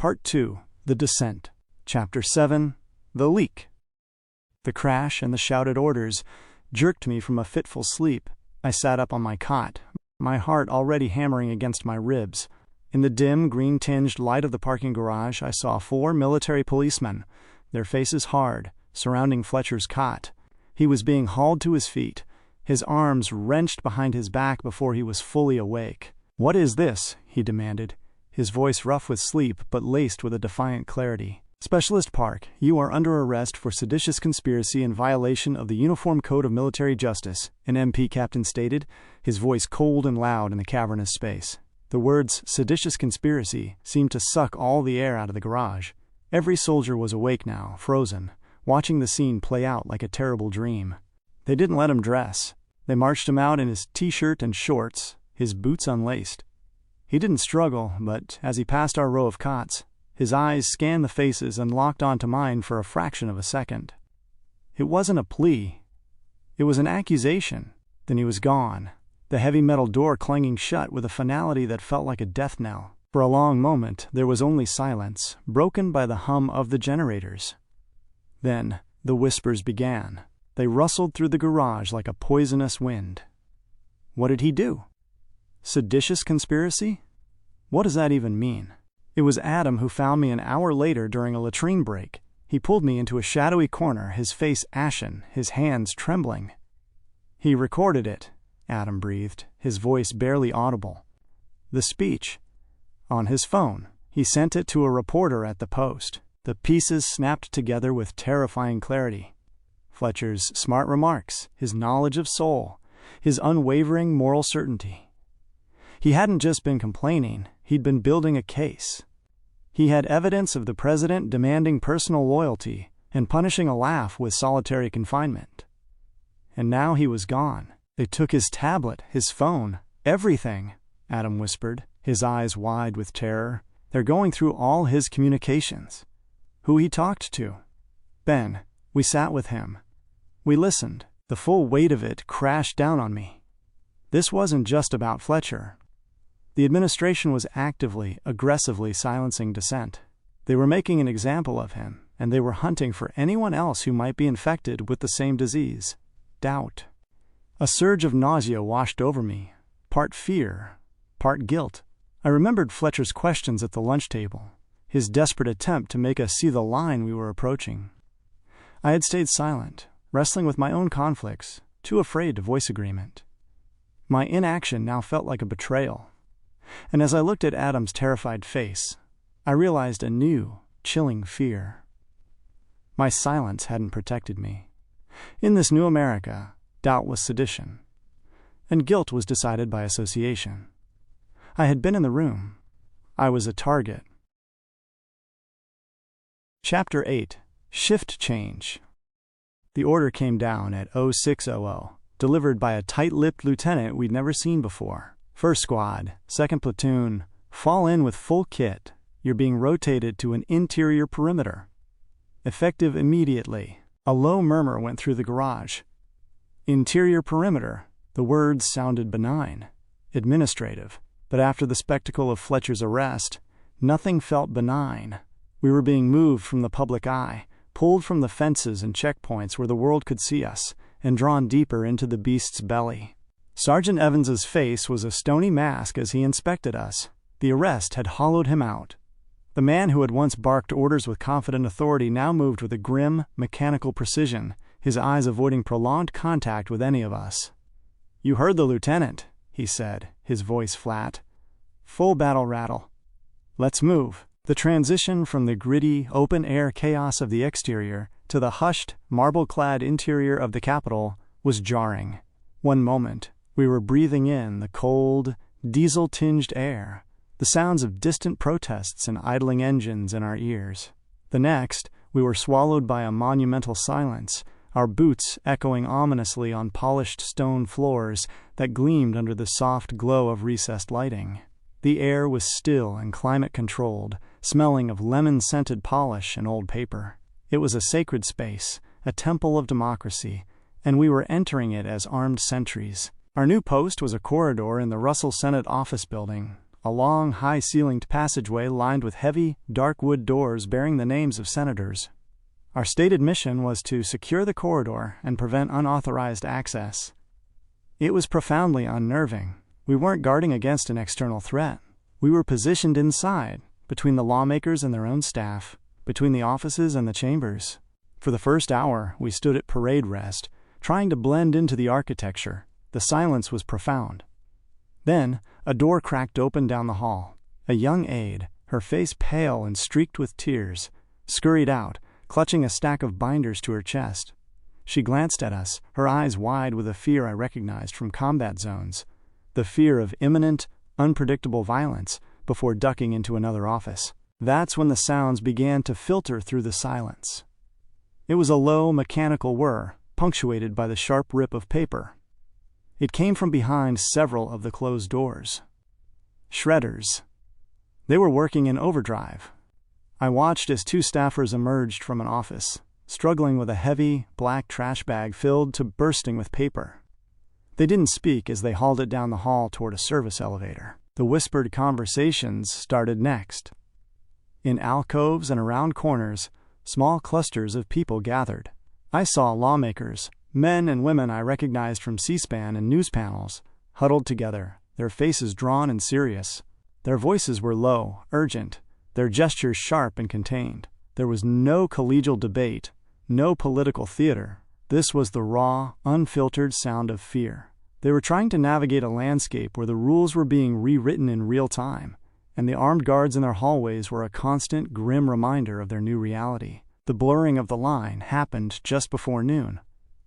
Part 2, The Descent. Chapter 7, The Leak. The crash and the shouted orders jerked me from a fitful sleep. I sat up on my cot, my heart already hammering against my ribs. In the dim, green-tinged light of the parking garage, I saw 4 military policemen, their faces hard, surrounding Fletcher's cot. He was being hauled to his feet, his arms wrenched behind his back before he was fully awake. "What is this?" he demanded, his voice rough with sleep but laced with a defiant clarity. "Specialist Park, you are under arrest for seditious conspiracy in violation of the Uniform Code of Military Justice," an MP captain stated, his voice cold and loud in the cavernous space. The words seditious conspiracy seemed to suck all the air out of the garage. Every soldier was awake now, frozen, watching the scene play out like a terrible dream. They didn't let him dress. They marched him out in his t-shirt and shorts, his boots unlaced. He didn't struggle, but as he passed our row of cots, his eyes scanned the faces and locked onto mine for a fraction of a second. It wasn't a plea. It was an accusation. Then he was gone, the heavy metal door clanging shut with a finality that felt like a death knell. For a long moment, there was only silence, broken by the hum of the generators. Then, the whispers began. They rustled through the garage like a poisonous wind. What did he do? Seditious conspiracy? What does that even mean? It was Adam who found me an hour later during a latrine break. He pulled me into a shadowy corner, his face ashen, his hands trembling. "He recorded it," Adam breathed, his voice barely audible. "The speech. On his phone. He sent it to a reporter at the Post." The pieces snapped together with terrifying clarity. Fletcher's smart remarks, his knowledge of soul, his unwavering moral certainty. He hadn't just been complaining, he'd been building a case. He had evidence of the president demanding personal loyalty and punishing a laugh with solitary confinement. And now he was gone. "They took his tablet, his phone, everything," Adam whispered, his eyes wide with terror. "They're going through all his communications." Who he talked to? Ben. We sat with him. We listened. The full weight of it crashed down on me. This wasn't just about Fletcher. The administration was actively, aggressively silencing dissent. They were making an example of him, and they were hunting for anyone else who might be infected with the same disease. Doubt. A surge of nausea washed over me, part fear, part guilt. I remembered Fletcher's questions at the lunch table, his desperate attempt to make us see the line we were approaching. I had stayed silent, wrestling with my own conflicts, too afraid to voice agreement. My inaction now felt like a betrayal. And as I looked at Adam's terrified face, I realized a new, chilling fear. My silence hadn't protected me. In this new America, doubt was sedition, and guilt was decided by association. I had been in the room. I was a target. Chapter 8. Shift Change. The order came down at 0600, delivered by a tight-lipped lieutenant we'd never seen before. "First squad, 2nd platoon, fall in with full kit. You're being rotated to an interior perimeter. Effective immediately." A low murmur went through the garage. Interior perimeter. The words sounded benign, administrative. But after the spectacle of Fletcher's arrest, nothing felt benign. We were being moved from the public eye, pulled from the fences and checkpoints where the world could see us, and drawn deeper into the beast's belly. Sergeant Evans's face was a stony mask as he inspected us. The arrest had hollowed him out. The man who had once barked orders with confident authority now moved with a grim, mechanical precision, his eyes avoiding prolonged contact with any of us. "You heard the lieutenant," he said, his voice flat. "Full battle rattle. Let's move." The transition from the gritty, open-air chaos of the exterior to the hushed, marble-clad interior of the Capitol was jarring. One moment, we were breathing in the cold, diesel-tinged air, the sounds of distant protests and idling engines in our ears. The next, we were swallowed by a monumental silence, our boots echoing ominously on polished stone floors that gleamed under the soft glow of recessed lighting. The air was still and climate-controlled, smelling of lemon-scented polish and old paper. It was a sacred space, a temple of democracy, and we were entering it as armed sentries. Our new post was a corridor in the Russell Senate office building, a long, high-ceilinged passageway lined with heavy, dark wood doors bearing the names of senators. Our stated mission was to secure the corridor and prevent unauthorized access. It was profoundly unnerving. We weren't guarding against an external threat. We were positioned inside, between the lawmakers and their own staff, between the offices and the chambers. For the first hour, we stood at parade rest, trying to blend into the architecture. The silence was profound. Then, a door cracked open down the hall. A young aide, her face pale and streaked with tears, scurried out, clutching a stack of binders to her chest. She glanced at us, her eyes wide with a fear I recognized from combat zones, the fear of imminent, unpredictable violence, before ducking into another office. That's when the sounds began to filter through the silence. It was a low, mechanical whir, punctuated by the sharp rip of paper. It came from behind several of the closed doors. Shredders. They were working in overdrive. I watched as two staffers emerged from an office, struggling with a heavy, black trash bag filled to bursting with paper. They didn't speak as they hauled it down the hall toward a service elevator. The whispered conversations started next. In alcoves and around corners, small clusters of people gathered. I saw lawmakers, men and women I recognized from C-SPAN and news panels, huddled together, their faces drawn and serious. Their voices were low, urgent, their gestures sharp and contained. There was no collegial debate, no political theater. This was the raw, unfiltered sound of fear. They were trying to navigate a landscape where the rules were being rewritten in real time, and the armed guards in their hallways were a constant, grim reminder of their new reality. The blurring of the line happened just before noon.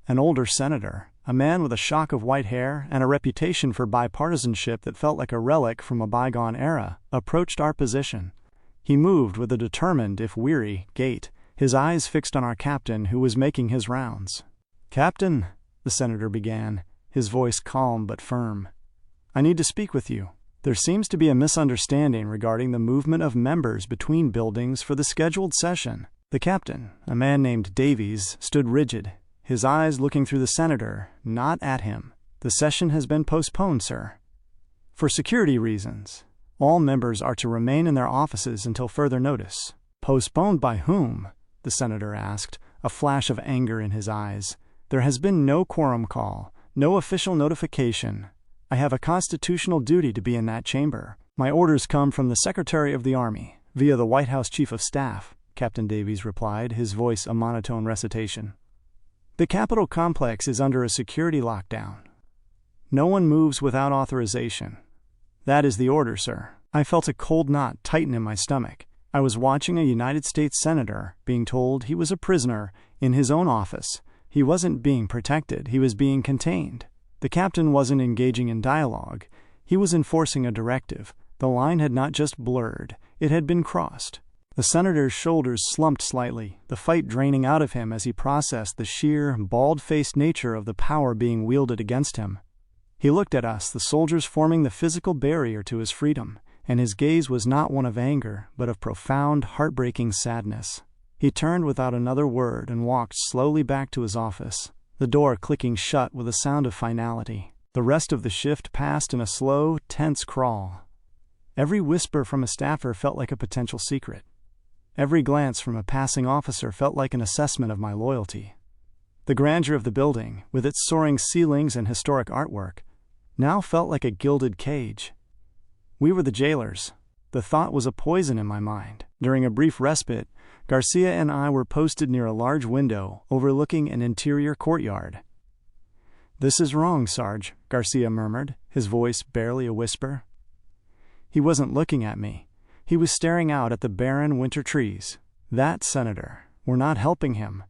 An older senator, a man with a shock of white hair and a reputation for bipartisanship that felt like a relic from a bygone era, approached our position. He moved with a determined, if weary, gait, his eyes fixed on our captain who was making his rounds. "Captain," the senator began, his voice calm but firm, "I need to speak with you. There seems to be a misunderstanding regarding the movement of members between buildings for the scheduled session." The captain, a man named Davies, stood rigid, his eyes looking through the senator, not at him. "The session has been postponed, sir. For security reasons. All members are to remain in their offices until further notice." "Postponed by whom?" the senator asked, a flash of anger in his eyes. "There has been no quorum call, no official notification. I have a constitutional duty to be in that chamber. My orders come from the Secretary of the Army, via the White House Chief of Staff," Captain Davies replied, his voice a monotone recitation. "The Capitol complex is under a security lockdown. No one moves without authorization. That is the order, sir." I felt a cold knot tighten in my stomach. I was watching a United States senator being told he was a prisoner in his own office. He wasn't being protected, he was being contained. The captain wasn't engaging in dialogue, he was enforcing a directive. The line had not just blurred, it had been crossed. The senator's shoulders slumped slightly, the fight draining out of him as he processed the sheer, bald-faced nature of the power being wielded against him. He looked at us, the soldiers forming the physical barrier to his freedom, and his gaze was not one of anger, but of profound, heartbreaking sadness. He turned without another word and walked slowly back to his office, the door clicking shut with a sound of finality. The rest of the shift passed in a slow, tense crawl. Every whisper from a staffer felt like a potential secret. Every glance from a passing officer felt like an assessment of my loyalty. The grandeur of the building, with its soaring ceilings and historic artwork, now felt like a gilded cage. We were the jailers. The thought was a poison in my mind. During a brief respite, Garcia and I were posted near a large window overlooking an interior courtyard. "This is wrong, Sarge," Garcia murmured, his voice barely a whisper. He wasn't looking at me. He was staring out at the barren winter trees. "That senator. We're not helping him.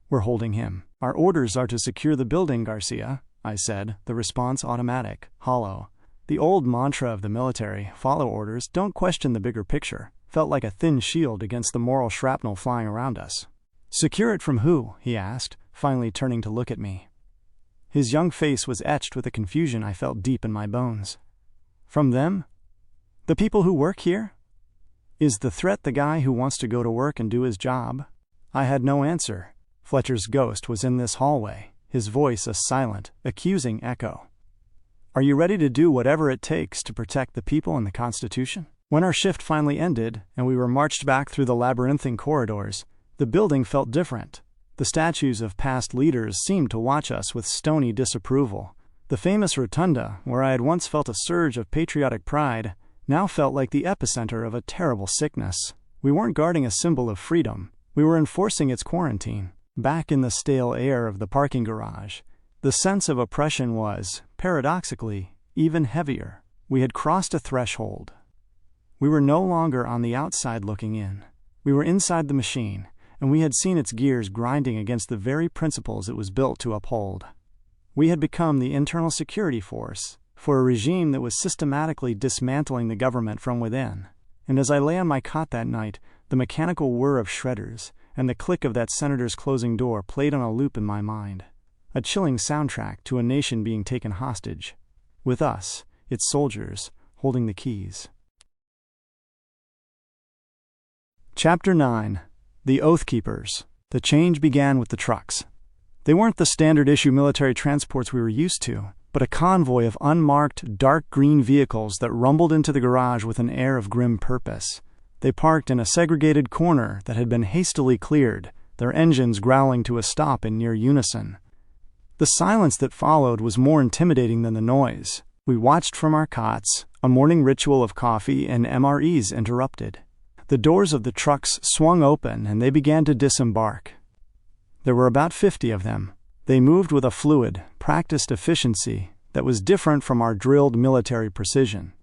We're holding him. Our orders are to secure the building, Garcia," I said, the response automatic, hollow. The old mantra of the military, follow orders, don't question the bigger picture, felt like a thin shield against the moral shrapnel flying around us. "Secure it from who?" he asked, finally turning to look at me. His young face was etched with a confusion I felt deep in my bones. "From them? The people who work here? Is the threat the guy who wants to go to work and do his job?" I had no answer. Fletcher's ghost was in this hallway, his voice a silent, accusing echo. Are you ready to do whatever it takes to protect the people and the Constitution? When our shift finally ended and we were marched back through the labyrinthine corridors, the building felt different. The statues of past leaders seemed to watch us with stony disapproval. The famous rotunda, where I had once felt a surge of patriotic pride, now felt like the epicenter of a terrible sickness. We weren't guarding a symbol of freedom. We were enforcing its quarantine. Back in the stale air of the parking garage, the sense of oppression was, paradoxically, even heavier. We had crossed a threshold. We were no longer on the outside looking in. We were inside the machine, and we had seen its gears grinding against the very principles it was built to uphold. We had become the internal security force for a regime that was systematically dismantling the government from within. And as I lay on my cot that night, the mechanical whir of shredders and the click of that senator's closing door played on a loop in my mind. A chilling soundtrack to a nation being taken hostage, with us, its soldiers, holding the keys. Chapter 9. The Oath Keepers. The change began with the trucks. They weren't the standard-issue military transports we were used to, but a convoy of unmarked, dark green vehicles that rumbled into the garage with an air of grim purpose. They parked in a segregated corner that had been hastily cleared, their engines growling to a stop in near unison. The silence that followed was more intimidating than the noise. We watched from our cots, a morning ritual of coffee and MREs interrupted. The doors of the trucks swung open and they began to disembark. There were about 50 of them. They moved with a fluid, practiced efficiency that was different from our drilled military precision.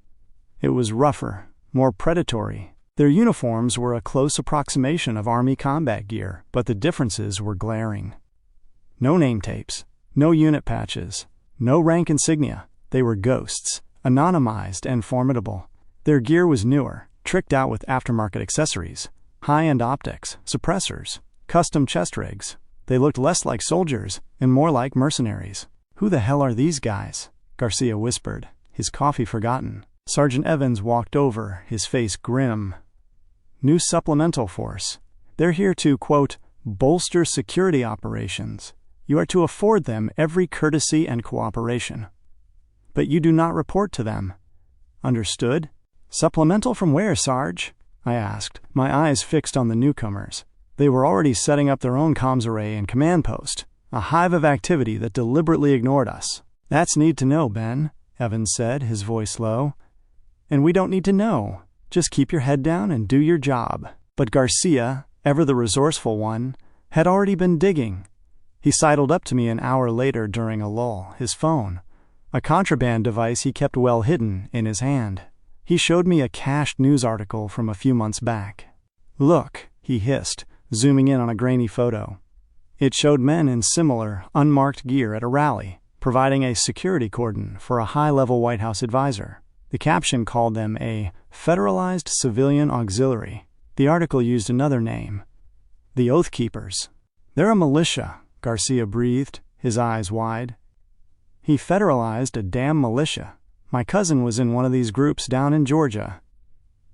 It was rougher, more predatory. Their uniforms were a close approximation of Army combat gear, but the differences were glaring. No name tapes. No unit patches, no rank insignia. They were ghosts, anonymized and formidable. Their gear was newer, tricked out with aftermarket accessories, high-end optics, suppressors, custom chest rigs. They looked less like soldiers and more like mercenaries. "Who the hell are these guys?" Garcia whispered, his coffee forgotten. Sergeant Evans walked over, his face grim. "New supplemental force. They're here to, quote, bolster security operations. You are to afford them every courtesy and cooperation. But you do not report to them. Understood?" "Supplemental from where, Sarge?" I asked, my eyes fixed on the newcomers. They were already setting up their own comms array and command post, a hive of activity that deliberately ignored us. "That's need to know, Ben," Evans said, his voice low. "And we don't need to know. Just keep your head down and do your job." But Garcia, ever the resourceful one, had already been digging. He sidled up to me an hour later during a lull, his phone, a contraband device he kept well hidden, in his hand. He showed me a cached news article from a few months back. "Look," he hissed, zooming in on a grainy photo. It showed men in similar, unmarked gear at a rally, providing a security cordon for a high-level White House advisor. The caption called them a Federalized Civilian Auxiliary. The article used another name, the Oath Keepers. "They're a militia," Garcia breathed, his eyes wide. "He federalized a damn militia. My cousin was in one of these groups down in Georgia.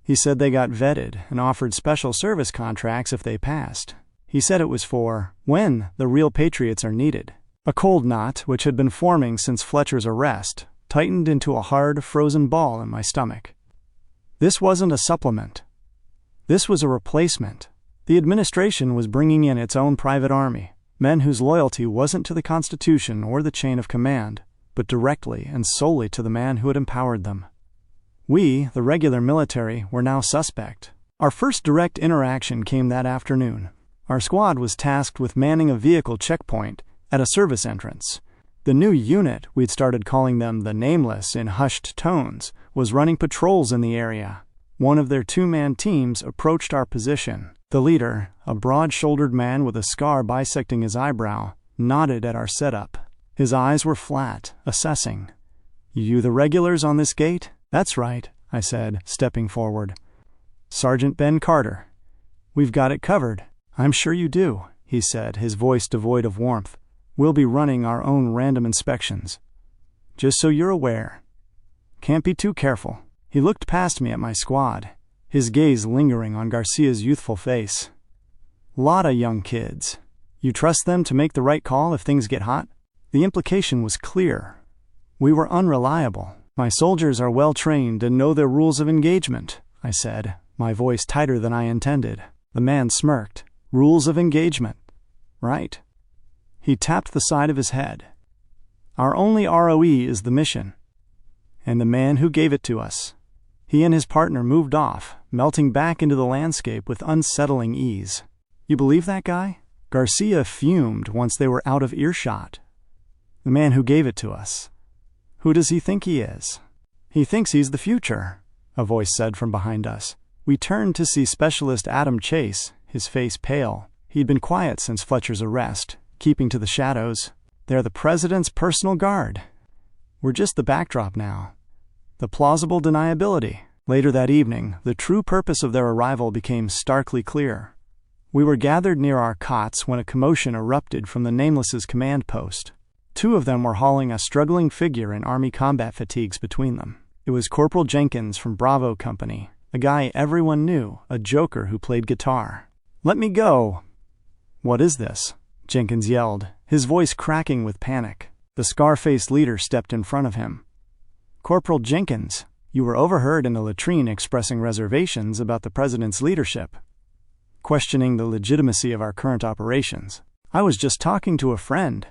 He said they got vetted and offered special service contracts if they passed. He said it was for when the real Patriots are needed." A cold knot, which had been forming since Fletcher's arrest, tightened into a hard, frozen ball in my stomach. This wasn't a supplement. This was a replacement. The administration was bringing in its own private army, men whose loyalty wasn't to the Constitution or the chain of command, but directly and solely to the man who had empowered them. We, the regular military, were now suspect. Our first direct interaction came that afternoon. Our squad was tasked with manning a vehicle checkpoint at a service entrance. The new unit, we'd started calling them the Nameless in hushed tones, was running patrols in the area. One of their two-man teams approached our position. The leader, a broad-shouldered man with a scar bisecting his eyebrow, nodded at our setup. His eyes were flat, assessing. "You the regulars on this gate?" "That's right," I said, stepping forward. "Sergeant Ben Carter." "We've got it covered." "I'm sure you do," he said, his voice devoid of warmth. "We'll be running our own random inspections. Just so you're aware. Can't be too careful." He looked past me at my squad, his gaze lingering on Garcia's youthful face. "Lotta young kids. You trust them to make the right call if things get hot?" The implication was clear. We were unreliable. My soldiers are well trained and know their rules of engagement, I said, my voice tighter than I intended. The man smirked. Rules of engagement. Right. He tapped the side of his head. Our only ROE is the mission. And the man who gave it to us. He and his partner moved off, melting back into the landscape with unsettling ease. You believe that guy? Garcia fumed once they were out of earshot. The man who gave it to us. Who does he think he is? He thinks he's the future, a voice said from behind us. We turned to see Specialist Adam Chase, his face pale. He'd been quiet since Fletcher's arrest, keeping to the shadows. They're the president's personal guard. We're just the backdrop now. The plausible deniability. Later that evening, the true purpose of their arrival became starkly clear. We were gathered near our cots when a commotion erupted from the Nameless's command post. 2 of them were hauling a struggling figure in Army combat fatigues between them. It was Corporal Jenkins from Bravo Company, a guy everyone knew, a joker who played guitar. "Let me go!" "What is this?" Jenkins yelled, his voice cracking with panic. The scar-faced leader stepped in front of him. "Corporal Jenkins, you were overheard in a latrine expressing reservations about the president's leadership, questioning the legitimacy of our current operations. I was just talking to a friend.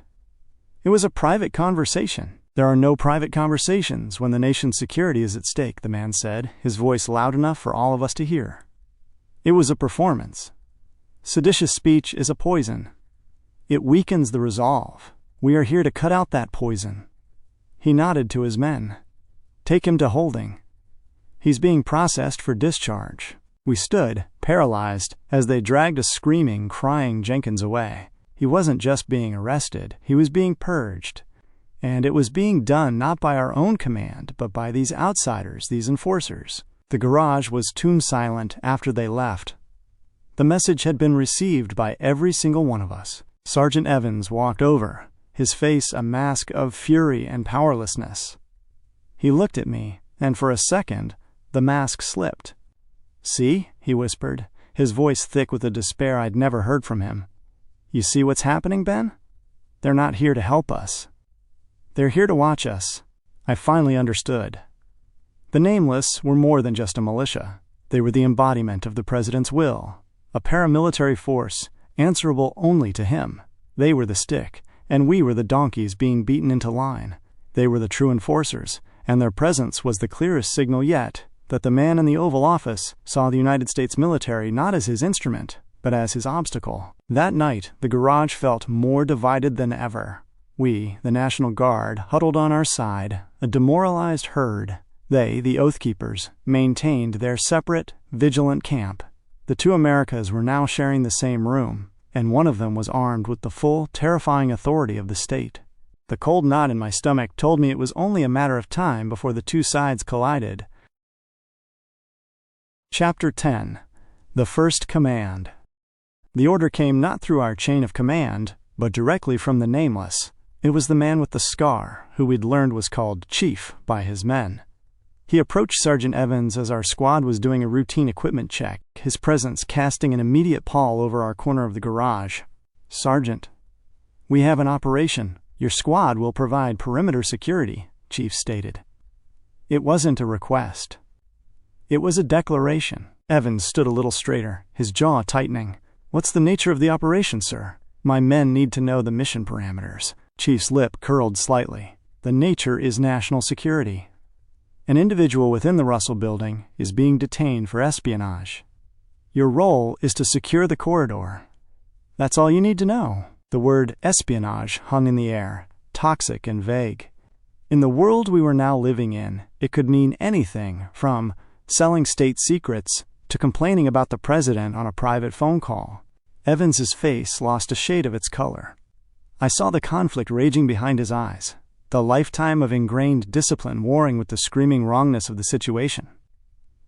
It was a private conversation." "There are no private conversations when the nation's security is at stake," the man said, his voice loud enough for all of us to hear. "It was a performance. Seditious speech is a poison. It weakens the resolve. We are here to cut out that poison." He nodded to his men. "Take him to holding. He's being processed for discharge." We stood, paralyzed, as they dragged a screaming, crying Jenkins away. He wasn't just being arrested, he was being purged. And it was being done not by our own command, but by these outsiders, these enforcers. The garage was tomb silent after they left. The message had been received by every single one of us. Sergeant Evans walked over, his face a mask of fury and powerlessness. He looked at me, and for a second, the mask slipped. "See?" he whispered, his voice thick with a despair I'd never heard from him. "You see what's happening, Ben? They're not here to help us. They're here to watch us." I finally understood. The Nameless were more than just a militia. They were the embodiment of the president's will, a paramilitary force answerable only to him. They were the stick, and we were the donkeys being beaten into line. They were the true enforcers, and their presence was the clearest signal yet that the man in the Oval Office saw the United States military not as his instrument, but as his obstacle. That night, the garage felt more divided than ever. We, the National Guard, huddled on our side, a demoralized herd. They, the Oath Keepers, maintained their separate, vigilant camp. The 2 Americas were now sharing the same room, and one of them was armed with the full, terrifying authority of the state. The cold knot in my stomach told me it was only a matter of time before the 2 sides collided. Chapter 10. The First Command. The order came not through our chain of command, but directly from the Nameless. It was the man with the scar, who we'd learned was called Chief by his men. He approached Sergeant Evans as our squad was doing a routine equipment check, his presence casting an immediate pall over our corner of the garage. "Sergeant, we have an operation. Your squad will provide perimeter security," Chief stated. It wasn't a request. It was a declaration. Evans stood a little straighter, his jaw tightening. "What's the nature of the operation, sir?" "My men need to know the mission parameters." Chief's lip curled slightly. "The nature is national security. An individual within the Russell Building is being detained for espionage. Your role is to secure the corridor. That's all you need to know." The word espionage hung in the air, toxic and vague. In the world we were now living in, it could mean anything from selling state secrets to complaining about the president on a private phone call. Evans's face lost a shade of its color. I saw the conflict raging behind his eyes, the lifetime of ingrained discipline warring with the screaming wrongness of the situation.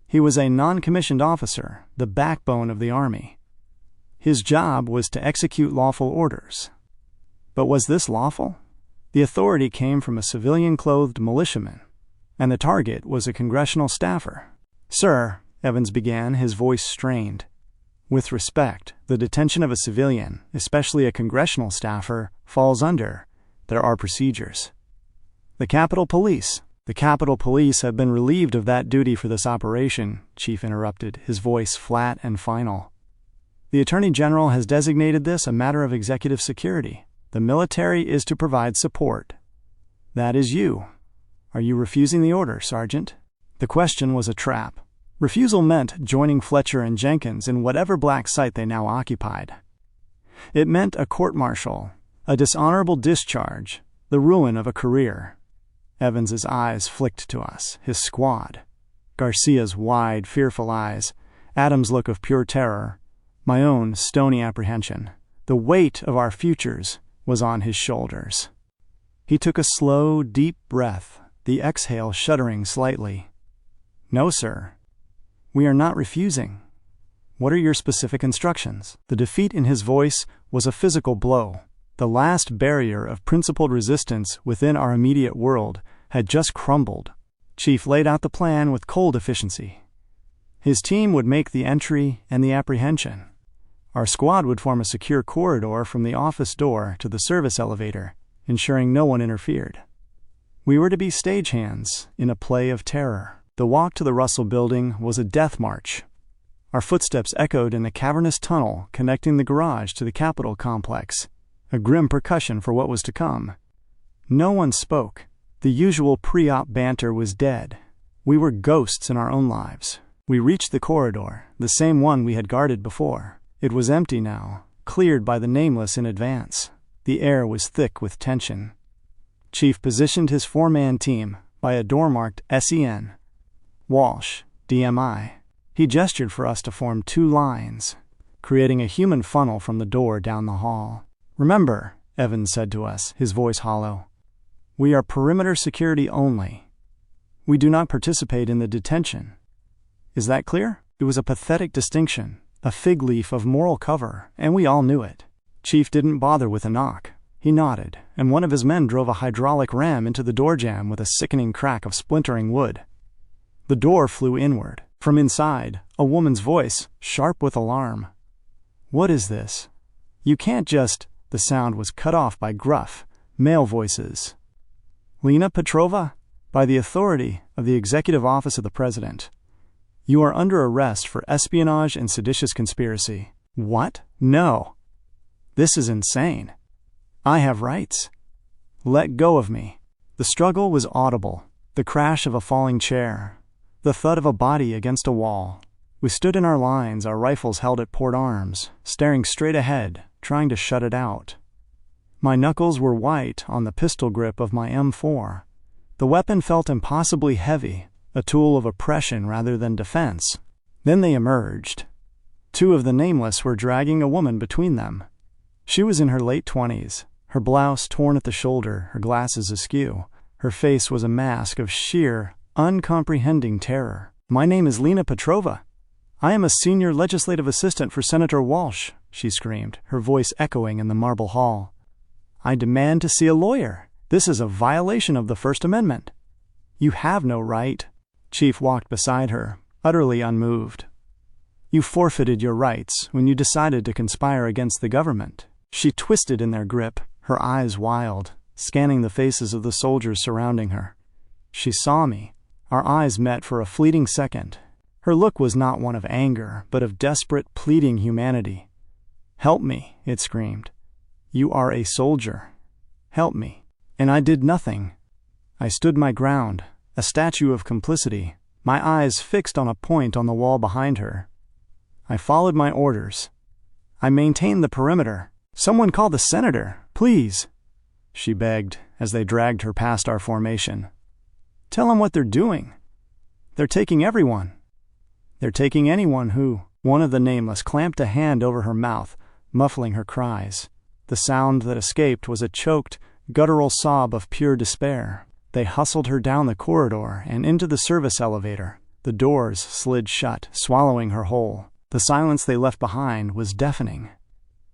He was a non-commissioned officer, the backbone of the Army. His job was to execute lawful orders. But was this lawful? The authority came from a civilian-clothed militiaman, and the target was a congressional staffer. "Sir," Evans began, his voice strained. "With respect, the detention of a civilian, especially a congressional staffer, falls under. There are procedures." The Capitol Police. The Capitol Police have been relieved of that duty for this operation, Chief interrupted, his voice flat and final. The Attorney General has designated this a matter of executive security. The military is to provide support. That is you. Are you refusing the order, Sergeant? The question was a trap. Refusal meant joining Fletcher and Jenkins in whatever black site they now occupied. It meant a court-martial, a dishonorable discharge, the ruin of a career. Evans's eyes flicked to us, his squad. Garcia's wide, fearful eyes, Adam's look of pure terror, my own stony apprehension. The weight of our futures was on his shoulders. He took a slow, deep breath, the exhale shuddering slightly. No, sir. We are not refusing. What are your specific instructions? The defeat in his voice was a physical blow. The last barrier of principled resistance within our immediate world had just crumbled. Chief laid out the plan with cold efficiency. His team would make the entry and the apprehension. Our squad would form a secure corridor from the office door to the service elevator, ensuring no one interfered. We were to be stagehands in a play of terror. The walk to the Russell Building was a death march. Our footsteps echoed in the cavernous tunnel connecting the garage to the Capitol complex, a grim percussion for what was to come. No one spoke. The usual pre-op banter was dead. We were ghosts in our own lives. We reached the corridor, the same one we had guarded before. It was empty now, cleared by the nameless in advance. The air was thick with tension. Chief positioned his four-man team by a door marked SEN. Walsh, DMI. He gestured for us to form two lines, creating a human funnel from the door down the hall. Remember, Evans said to us, his voice hollow, we are perimeter security only. We do not participate in the detention. Is that clear? It was a pathetic distinction, a fig leaf of moral cover, and we all knew it. Chief didn't bother with a knock. He nodded, and one of his men drove a hydraulic ram into the door jamb with a sickening crack of splintering wood. The door flew inward. From inside, a woman's voice, sharp with alarm. What is this? You can't just... The sound was cut off by gruff, male voices. Lena Petrova, by the authority of the Executive Office of the President, you are under arrest for espionage and seditious conspiracy. What? No. This is insane. I have rights. Let go of me. The struggle was audible, the crash of a falling chair, the thud of a body against a wall. We stood in our lines, our rifles held at port arms, staring straight ahead, trying to shut it out. My knuckles were white on the pistol grip of my M4. The weapon felt impossibly heavy, a tool of oppression rather than defense. Then they emerged. Two of the nameless were dragging a woman between them. She was in her late 20s, her blouse torn at the shoulder, her glasses askew. Her face was a mask of sheer, uncomprehending terror. My name is Lena Petrova. I am a senior legislative assistant for Senator Walsh, she screamed, her voice echoing in the marble hall. I demand to see a lawyer. This is a violation of the First Amendment. You have no right. Chief walked beside her, utterly unmoved. You forfeited your rights when you decided to conspire against the government. She twisted in their grip, her eyes wild, scanning the faces of the soldiers surrounding her. She saw me. Our eyes met for a fleeting second. Her look was not one of anger, but of desperate, pleading humanity. Help me, it screamed. You are a soldier. Help me. And I did nothing. I stood my ground, a statue of complicity, my eyes fixed on a point on the wall behind her. I followed my orders. I maintained the perimeter. Someone call the senator, please, she begged as they dragged her past our formation. Tell them what they're doing. They're taking everyone. They're taking anyone who... One of the nameless clamped a hand over her mouth, muffling her cries. The sound that escaped was a choked, guttural sob of pure despair. They hustled her down the corridor and into the service elevator. The doors slid shut, swallowing her whole. The silence they left behind was deafening.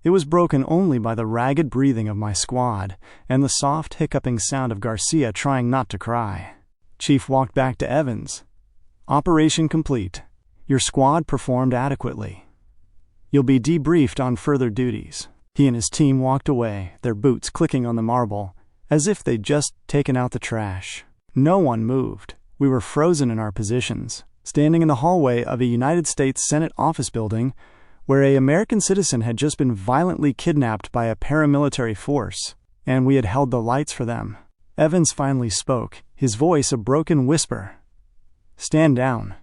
It was broken only by the ragged breathing of my squad and the soft, hiccuping sound of Garcia trying not to cry. Chief walked back to Evans. Operation complete. Your squad performed adequately. You'll be debriefed on further duties. He and his team walked away, their boots clicking on the marble, as if they'd just taken out the trash. No one moved. We were frozen in our positions, standing in the hallway of a United States Senate office building where an American citizen had just been violently kidnapped by a paramilitary force, and we had held the lights for them. Evans finally spoke, his voice a broken whisper. "Stand down.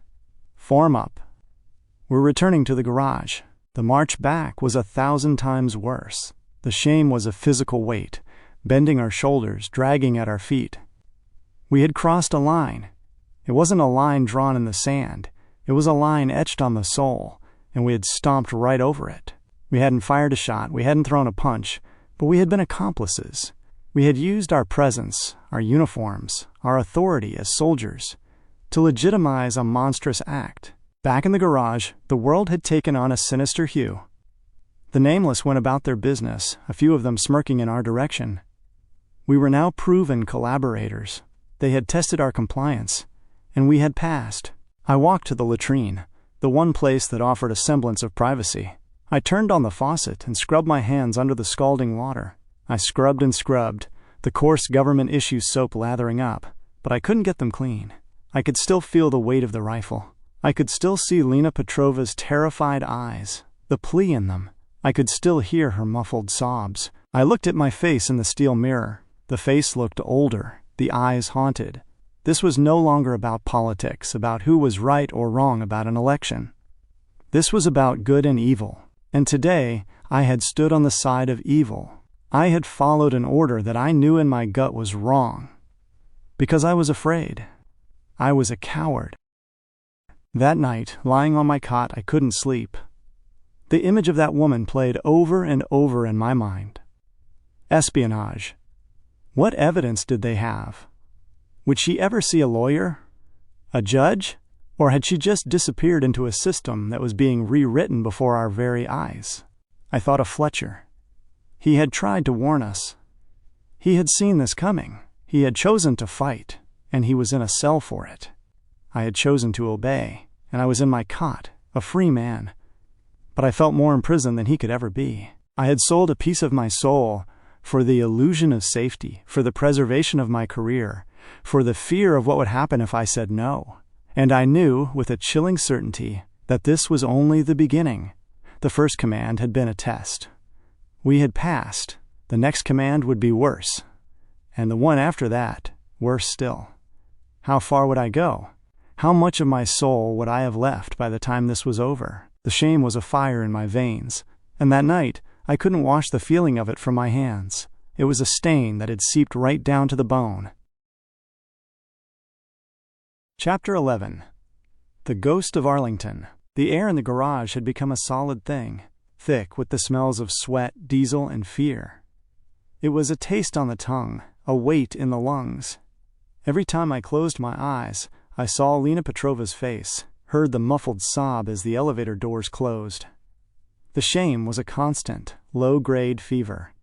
Form up. We're returning to the garage." The march back was 1,000 times worse. The shame was a physical weight, bending our shoulders, dragging at our feet. We had crossed a line. It wasn't a line drawn in the sand. It was a line etched on the soul, and we had stomped right over it. We hadn't fired a shot, we hadn't thrown a punch, but we had been accomplices. We had used our presence, our uniforms, our authority as soldiers, to legitimize a monstrous act. Back in the garage, the world had taken on a sinister hue. The nameless went about their business, a few of them smirking in our direction. We were now proven collaborators. They had tested our compliance, and we had passed. I walked to the latrine, the one place that offered a semblance of privacy. I turned on the faucet and scrubbed my hands under the scalding water. I scrubbed and scrubbed, the coarse government-issue soap lathering up, but I couldn't get them clean. I could still feel the weight of the rifle. I could still see Lena Petrova's terrified eyes, the plea in them. I could still hear her muffled sobs. I looked at my face in the steel mirror. The face looked older, the eyes haunted. This was no longer about politics, about who was right or wrong about an election. This was about good and evil. And today, I had stood on the side of evil. I had followed an order that I knew in my gut was wrong. Because I was afraid. I was a coward. That night, lying on my cot, I couldn't sleep. The image of that woman played over and over in my mind. Espionage. What evidence did they have? Would she ever see a lawyer? A judge? Or had she just disappeared into a system that was being rewritten before our very eyes? I thought of Fletcher. He had tried to warn us. He had seen this coming. He had chosen to fight, and he was in a cell for it. I had chosen to obey, and I was in my cot, a free man. But I felt more imprisoned than he could ever be. I had sold a piece of my soul for the illusion of safety, for the preservation of my career, for the fear of what would happen if I said no. And I knew, with a chilling certainty, that this was only the beginning. The first command had been a test. We had passed. The next command would be worse. And the one after that, worse still. How far would I go? How much of my soul would I have left by the time this was over? The shame was a fire in my veins, and that night I couldn't wash the feeling of it from my hands. It was a stain that had seeped right down to the bone. Chapter 11. The Ghost of Arlington. The air in the garage had become a solid thing, thick with the smells of sweat, diesel, and fear. It was a taste on the tongue, a weight in the lungs. Every time I closed my eyes, I saw Lena Petrova's face, heard the muffled sob as the elevator doors closed. The shame was a constant, low-grade fever.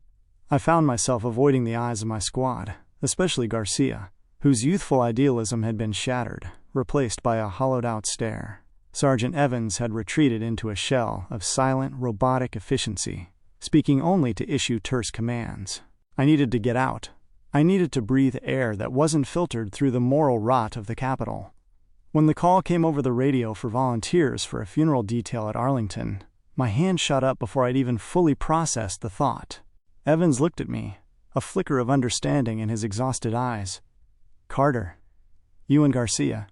I found myself avoiding the eyes of my squad, especially Garcia, whose youthful idealism had been shattered, replaced by a hollowed-out stare. Sergeant Evans had retreated into a shell of silent, robotic efficiency, speaking only to issue terse commands. I needed to get out. I needed to breathe air that wasn't filtered through the moral rot of the Capitol. When the call came over the radio for volunteers for a funeral detail at Arlington, my hand shot up before I'd even fully processed the thought. Evans looked at me, a flicker of understanding in his exhausted eyes. "Carter, you and Garcia.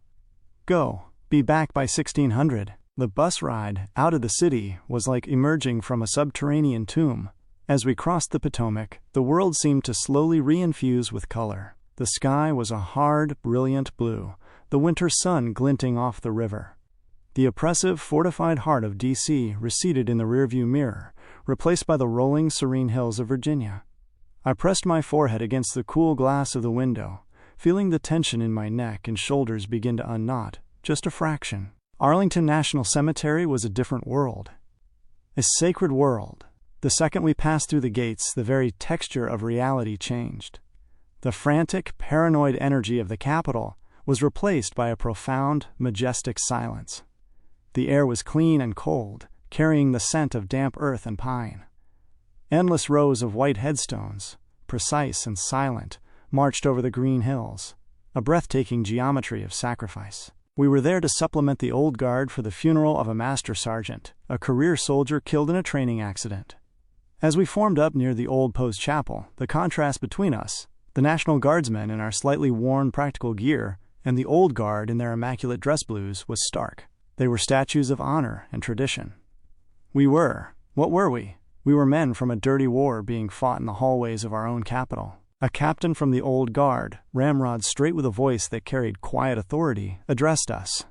Go. Be back by 1600. The bus ride out of the city was like emerging from a subterranean tomb. As we crossed the Potomac, the world seemed to slowly reinfuse with color. The sky was a hard, brilliant blue, the winter sun glinting off the river. The oppressive, fortified heart of D.C. receded in the rearview mirror, replaced by the rolling, serene hills of Virginia. I pressed my forehead against the cool glass of the window, feeling the tension in my neck and shoulders begin to unknot, just a fraction. Arlington National Cemetery was a different world. A sacred world. The second we passed through the gates, the very texture of reality changed. The frantic, paranoid energy of the Capitol was replaced by a profound, majestic silence. The air was clean and cold, carrying the scent of damp earth and pine. Endless rows of white headstones, precise and silent, marched over the green hills, a breathtaking geometry of sacrifice. We were there to supplement the old guard for the funeral of a master sergeant, a career soldier killed in a training accident. As we formed up near the old post chapel, the contrast between us, the National Guardsmen in our slightly worn practical gear, and the old guard in their immaculate dress blues, was stark. They were statues of honor and tradition. What were we? We were men from a dirty war being fought in the hallways of our own capital. A captain from the old guard, ramrod straight with a voice that carried quiet authority, addressed us.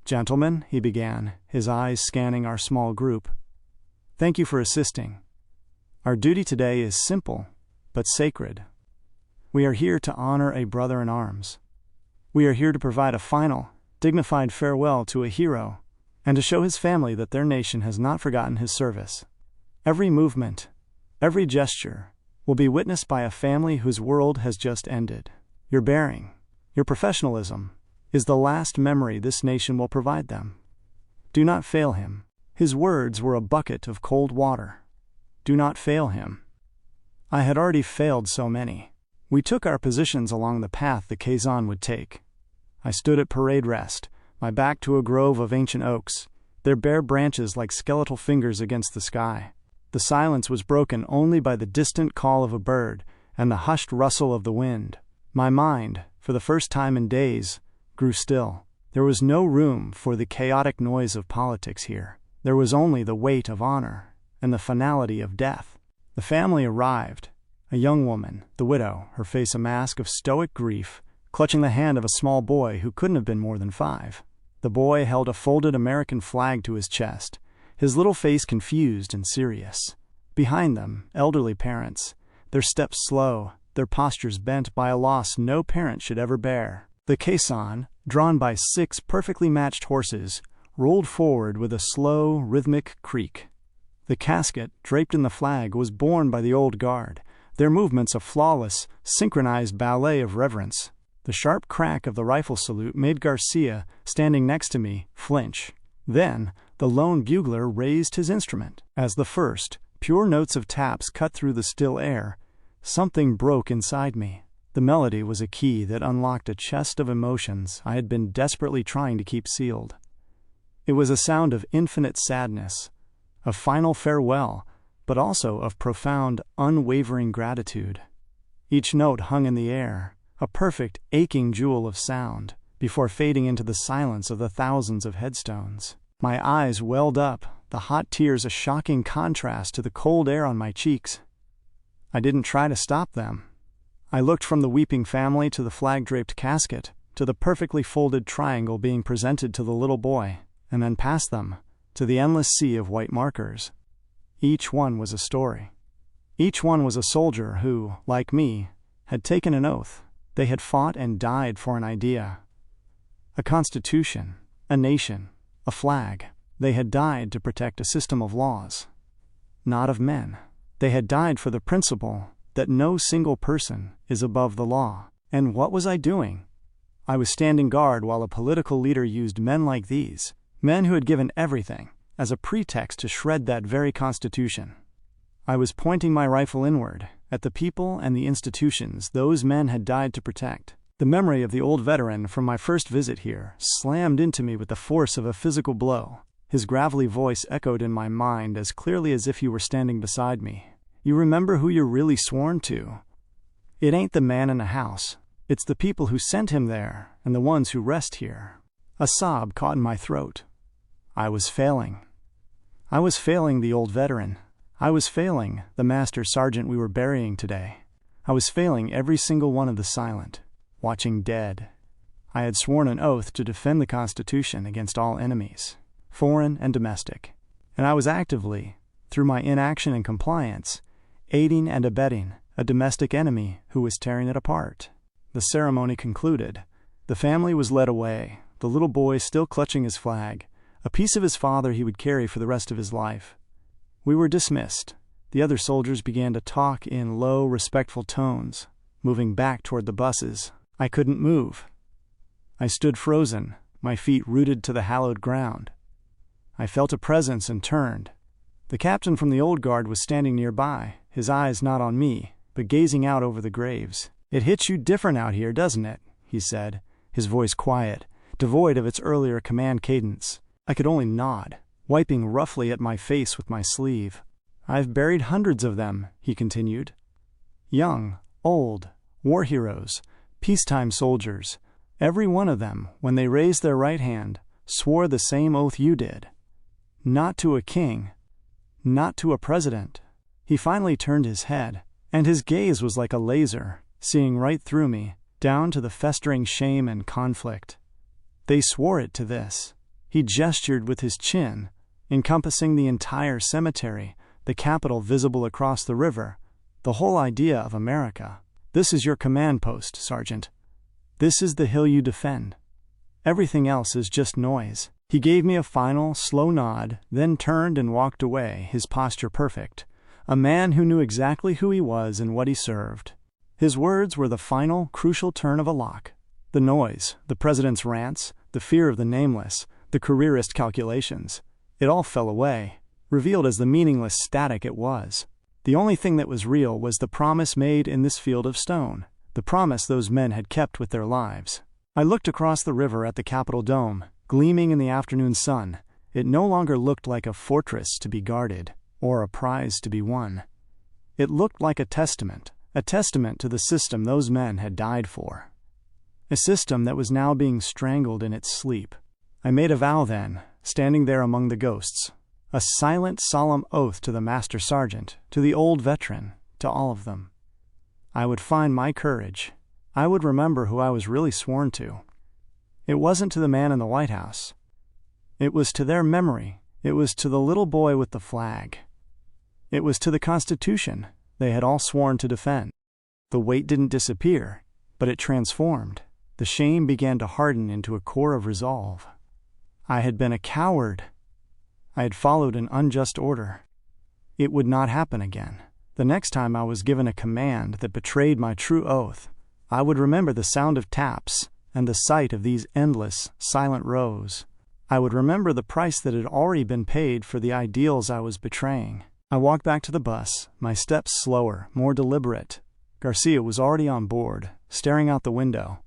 "Gentlemen," he began, his eyes scanning our small group, "thank you for assisting. Our duty today is simple, but sacred. We are here to honor a brother in arms. We are here to provide a final, dignified farewell to a hero, and to show his family that their nation has not forgotten his service. Every movement, every gesture, will be witnessed by a family whose world has just ended. Your bearing, your professionalism, is the last memory this nation will provide them. Do not fail him." His words were a bucket of cold water. Do not fail him. I had already failed so many. We took our positions along the path the Kazan would take. I stood at parade rest, my back to a grove of ancient oaks, their bare branches like skeletal fingers against the sky. The silence was broken only by the distant call of a bird and the hushed rustle of the wind. My mind, for the first time in days, grew still. There was no room for the chaotic noise of politics here. There was only the weight of honor and the finality of death. The family arrived. A young woman, the widow, her face a mask of stoic grief, clutching the hand of a small boy who couldn't have been more than 5. The boy held a folded American flag to his chest, his little face confused and serious. Behind them, elderly parents, their steps slow, their postures bent by a loss no parent should ever bear. The caisson, drawn by 6 perfectly matched horses, rolled forward with a slow, rhythmic creak. The casket, draped in the flag, was borne by the old guard, their movements a flawless, synchronized ballet of reverence. The sharp crack of the rifle salute made Garcia, standing next to me, flinch. Then, the lone bugler raised his instrument. As the first, pure notes of taps cut through the still air, something broke inside me. The melody was a key that unlocked a chest of emotions I had been desperately trying to keep sealed. It was a sound of infinite sadness, of final farewell, but also of profound, unwavering gratitude. Each note hung in the air, a perfect, aching jewel of sound, before fading into the silence of the thousands of headstones. My eyes welled up, the hot tears a shocking contrast to the cold air on my cheeks. I didn't try to stop them. I looked from the weeping family to the flag-draped casket, to the perfectly folded triangle being presented to the little boy, and then past them, to the endless sea of white markers. Each one was a story. Each one was a soldier who, like me, had taken an oath. They had fought and died for an idea. A constitution, a nation, a flag. They had died to protect a system of laws, not of men. They had died for the principle that no single person is above the law. And what was I doing? I was standing guard while a political leader used men like these, men who had given everything, as a pretext to shred that very Constitution. I was pointing my rifle inward, at the people and the institutions those men had died to protect. The memory of the old veteran from my first visit here slammed into me with the force of a physical blow. His gravelly voice echoed in my mind as clearly as if he were standing beside me. "You remember who you're really sworn to? It ain't the man in the house. It's the people who sent him there and the ones who rest here." A sob caught in my throat. I was failing. I was failing the old veteran. I was failing the master sergeant we were burying today. I was failing every single one of the silent, watching dead. I had sworn an oath to defend the Constitution against all enemies, foreign and domestic, and I was actively, through my inaction and compliance, aiding and abetting a domestic enemy who was tearing it apart. The ceremony concluded. The family was led away, the little boy still clutching his flag, a piece of his father he would carry for the rest of his life. We were dismissed. The other soldiers began to talk in low, respectful tones, moving back toward the buses. I couldn't move. I stood frozen, my feet rooted to the hallowed ground. I felt a presence and turned. The captain from the old guard was standing nearby, his eyes not on me, but gazing out over the graves. "It hits you different out here, doesn't it?" he said, his voice quiet, devoid of its earlier command cadence. I could only nod, wiping roughly at my face with my sleeve. "I've buried hundreds of them," he continued. "Young, old, war heroes, peacetime soldiers. Every one of them, when they raised their right hand, swore the same oath you did. Not to a king, not to a president." He finally turned his head, and his gaze was like a laser, seeing right through me, down to the festering shame and conflict. "They swore it to this." He gestured with his chin, encompassing the entire cemetery, the Capitol visible across the river, the whole idea of America. "This is your command post, Sergeant. This is the hill you defend. Everything else is just noise." He gave me a final, slow nod, then turned and walked away, his posture perfect. A man who knew exactly who he was and what he served. His words were the final, crucial turn of a lock. The noise, the president's rants, the fear of the nameless, the careerist calculations. It all fell away, revealed as the meaningless static it was. The only thing that was real was the promise made in this field of stone, the promise those men had kept with their lives. I looked across the river at the Capitol dome, gleaming in the afternoon sun. It no longer looked like a fortress to be guarded, or a prize to be won. It looked like a testament to the system those men had died for. A system that was now being strangled in its sleep. I made a vow then, standing there among the ghosts. A silent, solemn oath to the Master Sergeant, to the old veteran, to all of them. I would find my courage. I would remember who I was really sworn to. It wasn't to the man in the White House. It was to their memory. It was to the little boy with the flag. It was to the Constitution they had all sworn to defend. The weight didn't disappear, but it transformed. The shame began to harden into a core of resolve. I had been a coward. I had followed an unjust order. It would not happen again. The next time I was given a command that betrayed my true oath, I would remember the sound of taps and the sight of these endless, silent rows. I would remember the price that had already been paid for the ideals I was betraying. I walked back to the bus, my steps slower, more deliberate. Garcia was already on board, staring out the window.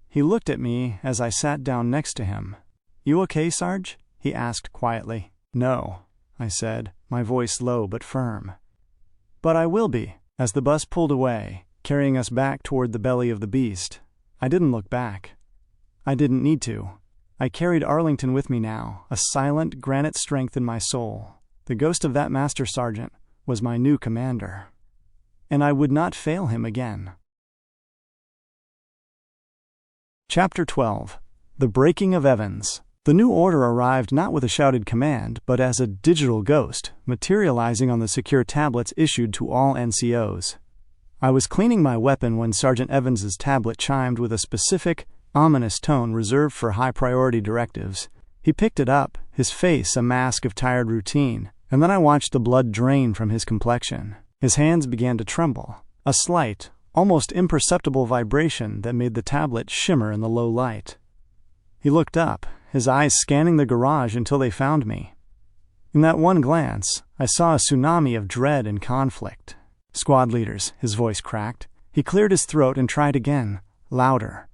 He looked at me as I sat down next to him. "You okay, Sarge?" he asked quietly. "No," I said, my voice low but firm. "But I will be." As the bus pulled away, carrying us back toward the belly of the beast, I didn't look back. I didn't need to. I carried Arlington with me now, a silent granite strength in my soul. The ghost of that Master Sergeant was my new commander. And I would not fail him again. Chapter 12. The Breaking of Evans. The new order arrived not with a shouted command, but as a digital ghost, materializing on the secure tablets issued to all NCOs. I was cleaning my weapon when Sergeant Evans's tablet chimed with a specific, ominous tone reserved for high-priority directives. He picked it up, his face a mask of tired routine, and then I watched the blood drain from his complexion. His hands began to tremble, a slight, almost imperceptible vibration that made the tablet shimmer in the low light. He looked up, his eyes scanning the garage until they found me. In that one glance, I saw a tsunami of dread and conflict. "Squad leaders," his voice cracked. He cleared his throat and tried again, louder.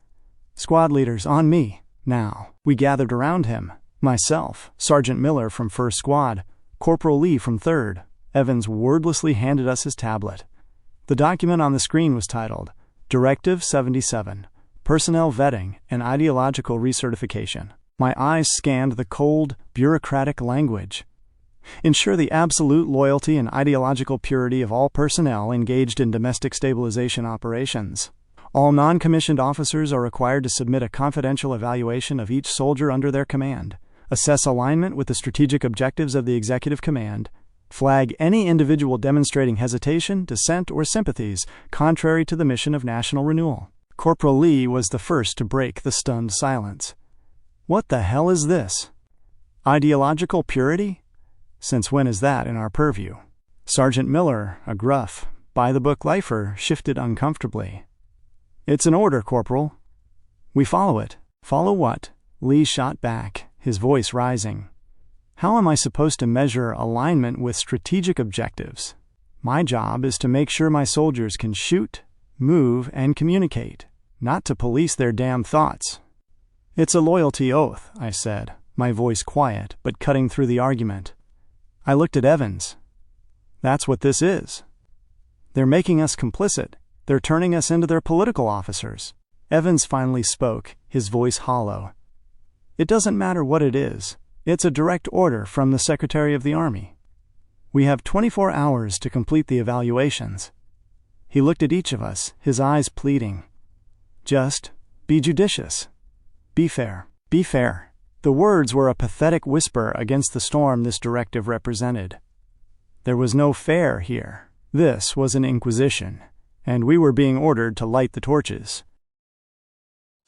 "Squad leaders, on me, now." We gathered around him. Myself, Sergeant Miller from 1st Squad, Corporal Lee from 3rd. Evans wordlessly handed us his tablet. The document on the screen was titled, Directive 77, Personnel Vetting and Ideological Recertification. My eyes scanned the cold, bureaucratic language. Ensure the absolute loyalty and ideological purity of all personnel engaged in domestic stabilization operations. All non-commissioned officers are required to submit a confidential evaluation of each soldier under their command, assess alignment with the strategic objectives of the executive command, flag any individual demonstrating hesitation, dissent, or sympathies contrary to the mission of national renewal. Corporal Lee was the first to break the stunned silence. "What the hell is this? Ideological purity? Since when is that in our purview?" Sergeant Miller, a gruff, by-the-book lifer, shifted uncomfortably. "It's an order, Corporal." "We follow it." "Follow what?" Lee shot back, his voice rising. "How am I supposed to measure alignment with strategic objectives? My job is to make sure my soldiers can shoot, move, and communicate, not to police their damn thoughts." "It's a loyalty oath," I said, my voice quiet but cutting through the argument. I looked at Evans. "That's what this is. They're making us complicit. They're turning us into their political officers." Evans finally spoke, his voice hollow. "It doesn't matter what it is. It's a direct order from the Secretary of the Army. We have 24 hours to complete the evaluations." He looked at each of us, his eyes pleading. "Just be judicious. Be fair. Be fair." The words were a pathetic whisper against the storm this directive represented. There was no fair here. This was an inquisition, and we were being ordered to light the torches.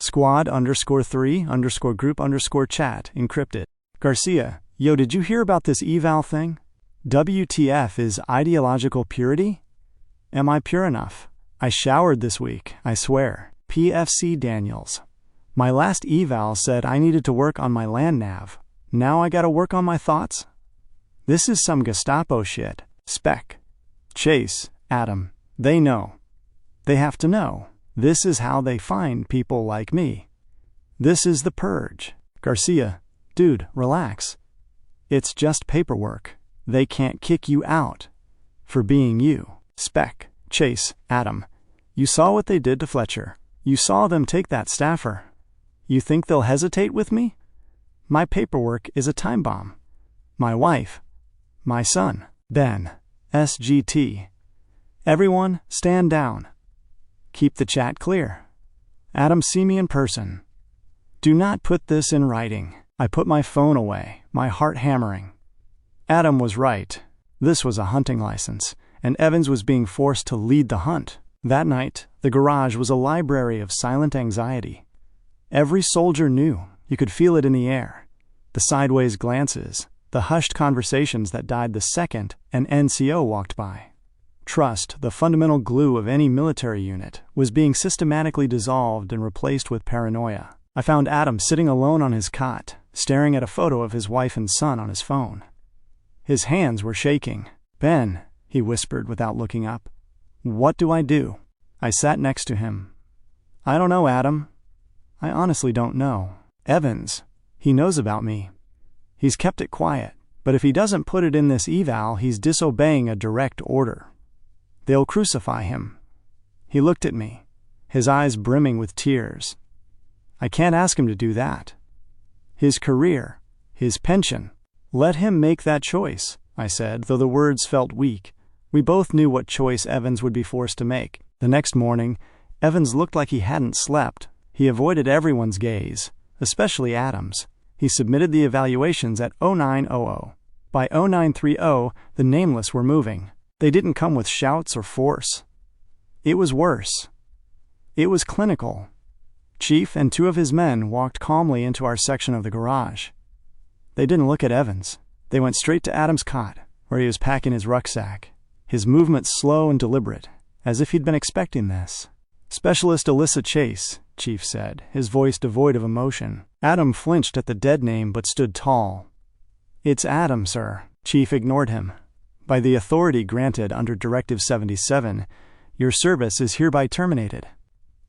Squad_3_group_chat encrypted. "Garcia, yo, did you hear about this eval thing? WTF is ideological purity? Am I pure enough? I showered this week, I swear. PFC Daniels. My last eval said I needed to work on my land nav. Now I gotta work on my thoughts? This is some Gestapo shit. Spec. Chase, Adam, they know. They have to know. This is how they find people like me. This is the purge." "Garcia, dude, relax. It's just paperwork. They can't kick you out for being you." "Spec, Chase, Adam, you saw what they did to Fletcher. You saw them take that staffer. You think they'll hesitate with me? My paperwork is a time bomb. My wife, my son, Ben, SGT. Everyone, stand down. Keep the chat clear. Adam, see me in person. Do not put this in writing." I put my phone away, my heart hammering. Adam was right. This was a hunting license, and Evans was being forced to lead the hunt. That night, the garage was a library of silent anxiety. Every soldier knew. You could feel it in the air. The sideways glances, the hushed conversations that died the second an NCO walked by. Trust, the fundamental glue of any military unit, was being systematically dissolved and replaced with paranoia. I found Adam sitting alone on his cot, staring at a photo of his wife and son on his phone. His hands were shaking. "Ben," he whispered without looking up. "What do I do?" I sat next to him. "I don't know, Adam. I honestly don't know. Evans, he knows about me. He's kept it quiet, but if he doesn't put it in this eval, he's disobeying a direct order. They'll crucify him." He looked at me, his eyes brimming with tears. "I can't ask him to do that. His career, his pension. Let him make that choice," I said, though the words felt weak. We both knew what choice Evans would be forced to make. The next morning, Evans looked like he hadn't slept. He avoided everyone's gaze, especially Adam's. He submitted the evaluations at 0900. By 0930, the nameless were moving. They didn't come with shouts or force. It was worse. It was clinical. Chief and 2 of his men walked calmly into our section of the garage. They didn't look at Evans. They went straight to Adam's cot, where he was packing his rucksack, his movements slow and deliberate, as if he'd been expecting this. "Specialist Alyssa Chase," Chief said, his voice devoid of emotion. Adam flinched at the dead name but stood tall. "It's Adam, sir." Chief ignored him. "By the authority granted under Directive 77, your service is hereby terminated.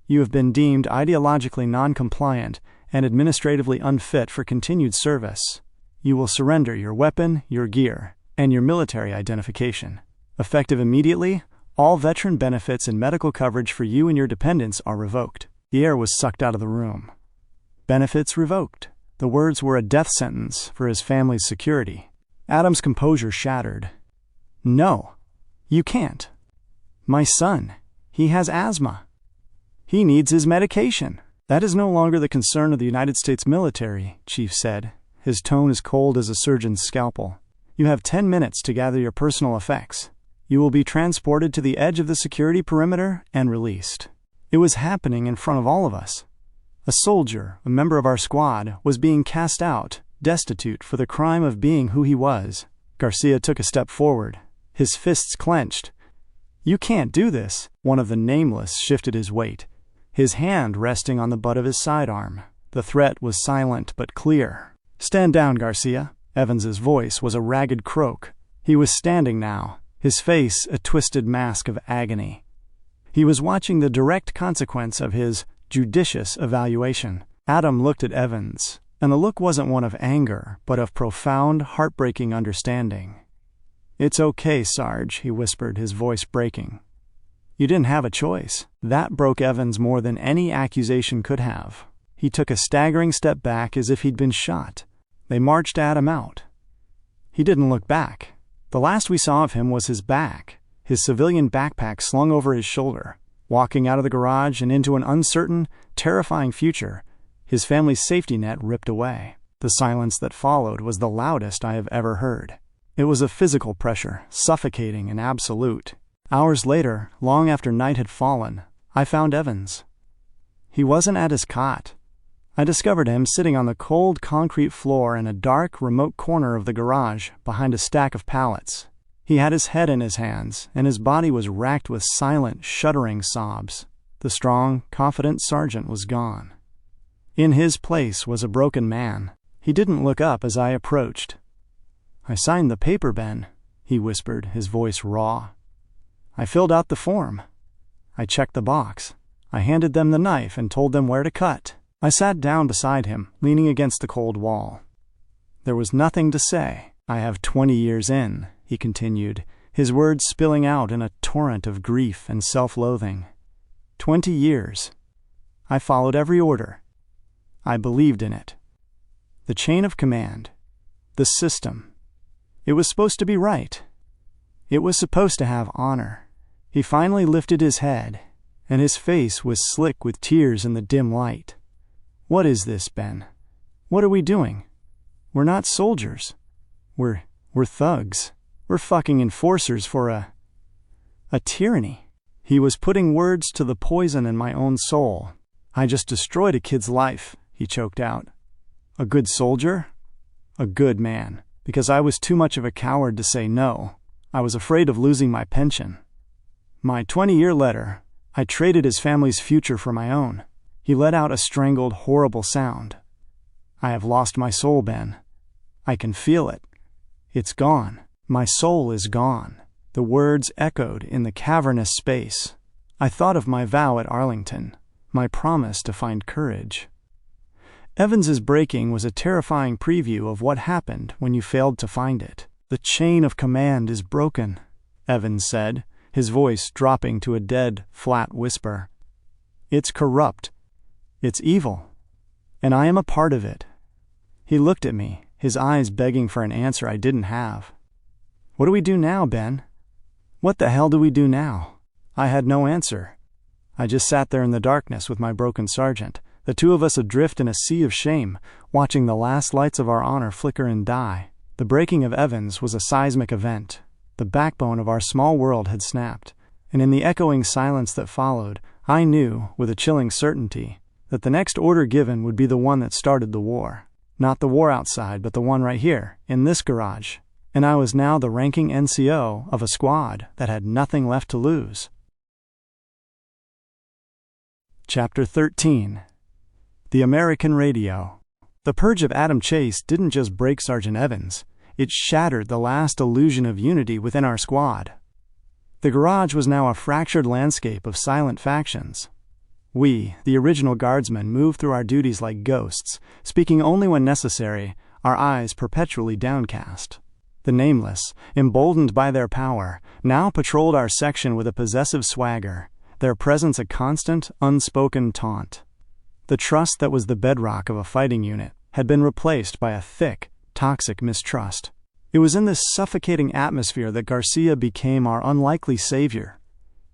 You have been deemed ideologically non-compliant and administratively unfit for continued service. You will surrender your weapon, your gear, and your military identification. Effective immediately, all veteran benefits and medical coverage for you and your dependents are revoked." The air was sucked out of the room. Benefits revoked. The words were a death sentence for his family's security. Adam's composure shattered. "No, you can't. My son, he has asthma. He needs his medication." "That is no longer the concern of the United States military," Chief said, his tone as cold as a surgeon's scalpel. "You have 10 minutes to gather your personal effects. You will be transported to the edge of the security perimeter and released." It was happening in front of all of us. A soldier, a member of our squad, was being cast out, destitute for the crime of being who he was. Garcia took a step forward, his fists clenched. "You can't do this." One of the nameless shifted his weight, his hand resting on the butt of his sidearm. The threat was silent but clear. "Stand down, Garcia." Evans's voice was a ragged croak. He was standing now, his face a twisted mask of agony. He was watching the direct consequence of his judicious evaluation. Adam looked at Evans, and the look wasn't one of anger, but of profound, heartbreaking understanding. "It's okay, Sarge," he whispered, his voice breaking. "You didn't have a choice." That broke Evans more than any accusation could have. He took a staggering step back as if he'd been shot. They marched Adam out. He didn't look back. The last we saw of him was his back, his civilian backpack slung over his shoulder, walking out of the garage and into an uncertain, terrifying future, his family's safety net ripped away. The silence that followed was the loudest I have ever heard. It was a physical pressure, suffocating and absolute. Hours later, long after night had fallen, I found Evans. He wasn't at his cot. I discovered him sitting on the cold concrete floor in a dark, remote corner of the garage behind a stack of pallets. He had his head in his hands, and his body was racked with silent, shuddering sobs. The strong, confident sergeant was gone. In his place was a broken man. He didn't look up as I approached. "I signed the paper, Ben," he whispered, his voice raw. "I filled out the form. I checked the box. I handed them the knife and told them where to cut." I sat down beside him, leaning against the cold wall. There was nothing to say. "I have 20 years in," he continued, his words spilling out in a torrent of grief and self-loathing. 20 years. I followed every order. I believed in it. The chain of command. The system. It was supposed to be right. It was supposed to have honor. He finally lifted his head, and his face was slick with tears in the dim light. "What is this, Ben? What are we doing? We're not soldiers. We're thugs. We're fucking enforcers for a tyranny." He was putting words to the poison in my own soul. "I just destroyed a kid's life," he choked out. "A good soldier? A good man. Because I was too much of a coward to say no. I was afraid of losing my pension. My 20-year letter, I traded his family's future for my own." He let out a strangled, horrible sound. "I have lost my soul, Ben. I can feel it. It's gone. My soul is gone." The words echoed in the cavernous space. I thought of my vow at Arlington, my promise to find courage. Evans's breaking was a terrifying preview of what happened when you failed to find it. "The chain of command is broken," Evans said, his voice dropping to a dead, flat whisper. "It's corrupt. It's evil. And I am a part of it." He looked at me, his eyes begging for an answer I didn't have. "What do we do now, Ben? What the hell do we do now?" I had no answer. I just sat there in the darkness with my broken sergeant, the two of us adrift in a sea of shame, watching the last lights of our honor flicker and die. The breaking of Evans was a seismic event. The backbone of our small world had snapped, and in the echoing silence that followed, I knew, with a chilling certainty, that the next order given would be the one that started the war. Not the war outside, but the one right here, in this garage. And I was now the ranking NCO of a squad that had nothing left to lose. Chapter 13. The American Radio. The purge of Adam Chase didn't just break Sergeant Evans. It shattered the last illusion of unity within our squad. The garage was now a fractured landscape of silent factions. We, the original guardsmen, moved through our duties like ghosts, speaking only when necessary, our eyes perpetually downcast. The nameless, emboldened by their power, now patrolled our section with a possessive swagger, their presence a constant, unspoken taunt. The trust that was the bedrock of a fighting unit had been replaced by a thick, toxic mistrust. It was in this suffocating atmosphere that Garcia became our unlikely savior.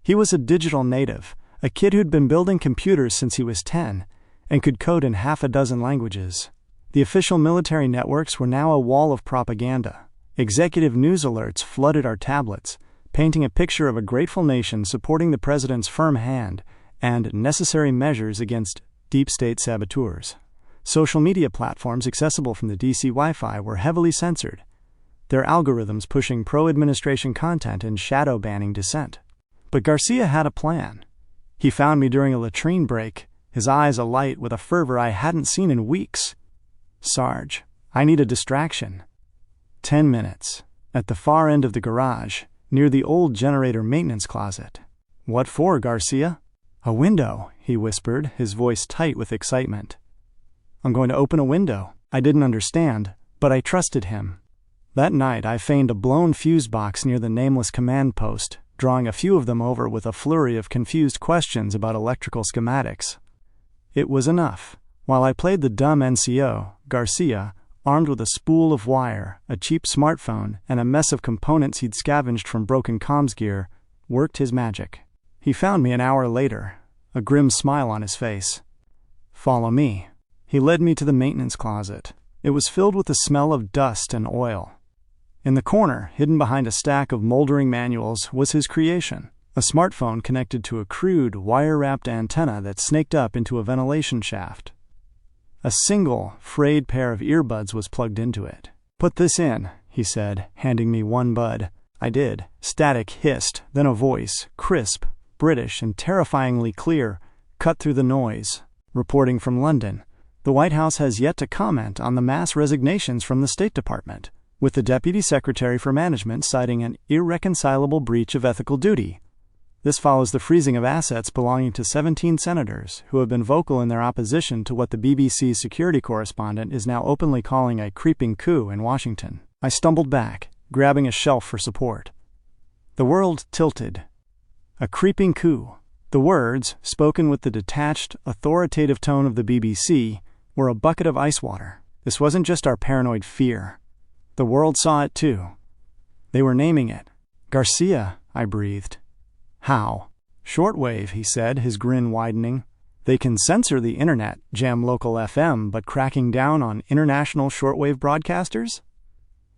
He was a digital native, a kid who'd been building computers since he was 10 and could code in half a dozen languages. The official military networks were now a wall of propaganda. Executive news alerts flooded our tablets, painting a picture of a grateful nation supporting the president's firm hand and necessary measures against deep state saboteurs. Social media platforms accessible from the DC Wi-Fi were heavily censored, their algorithms pushing pro-administration content and shadow banning dissent. But Garcia had a plan. He found me during a latrine break, his eyes alight with a fervor I hadn't seen in weeks. "Sarge, I need a distraction." 10 minutes. At the far end of the garage, near the old generator maintenance closet. "What for, Garcia?" "A window," he whispered, his voice tight with excitement. "I'm going to open a window." I didn't understand, but I trusted him. That night I feigned a blown fuse box near the nameless command post, drawing a few of them over with a flurry of confused questions about electrical schematics. It was enough. While I played the dumb NCO, Garcia, armed with a spool of wire, a cheap smartphone, and a mess of components he'd scavenged from broken comms gear, worked his magic. He found me an hour later, a grim smile on his face. "Follow me." He led me to the maintenance closet. It was filled with the smell of dust and oil. In the corner, hidden behind a stack of moldering manuals, was his creation, a smartphone connected to a crude, wire-wrapped antenna that snaked up into a ventilation shaft. A single, frayed pair of earbuds was plugged into it. "Put this in," he said, handing me one bud. I did. Static hissed, then a voice, crisp, British, and terrifyingly clear, cut through the noise. Reporting from London. The White House has yet to comment on the mass resignations from the State Department, with the Deputy Secretary for Management citing an irreconcilable breach of ethical duty. This follows the freezing of assets belonging to 17 senators who have been vocal in their opposition to what the BBC's security correspondent is now openly calling a creeping coup in Washington. I stumbled back, grabbing a shelf for support. The world tilted. A creeping coup. The words, spoken with the detached, authoritative tone of the BBC, were a bucket of ice water. This wasn't just our paranoid fear. The world saw it too. They were naming it. "Garcia," I breathed. "How?" "Shortwave," he said, his grin widening. "They can censor the internet, jam local FM, but cracking down on international shortwave broadcasters?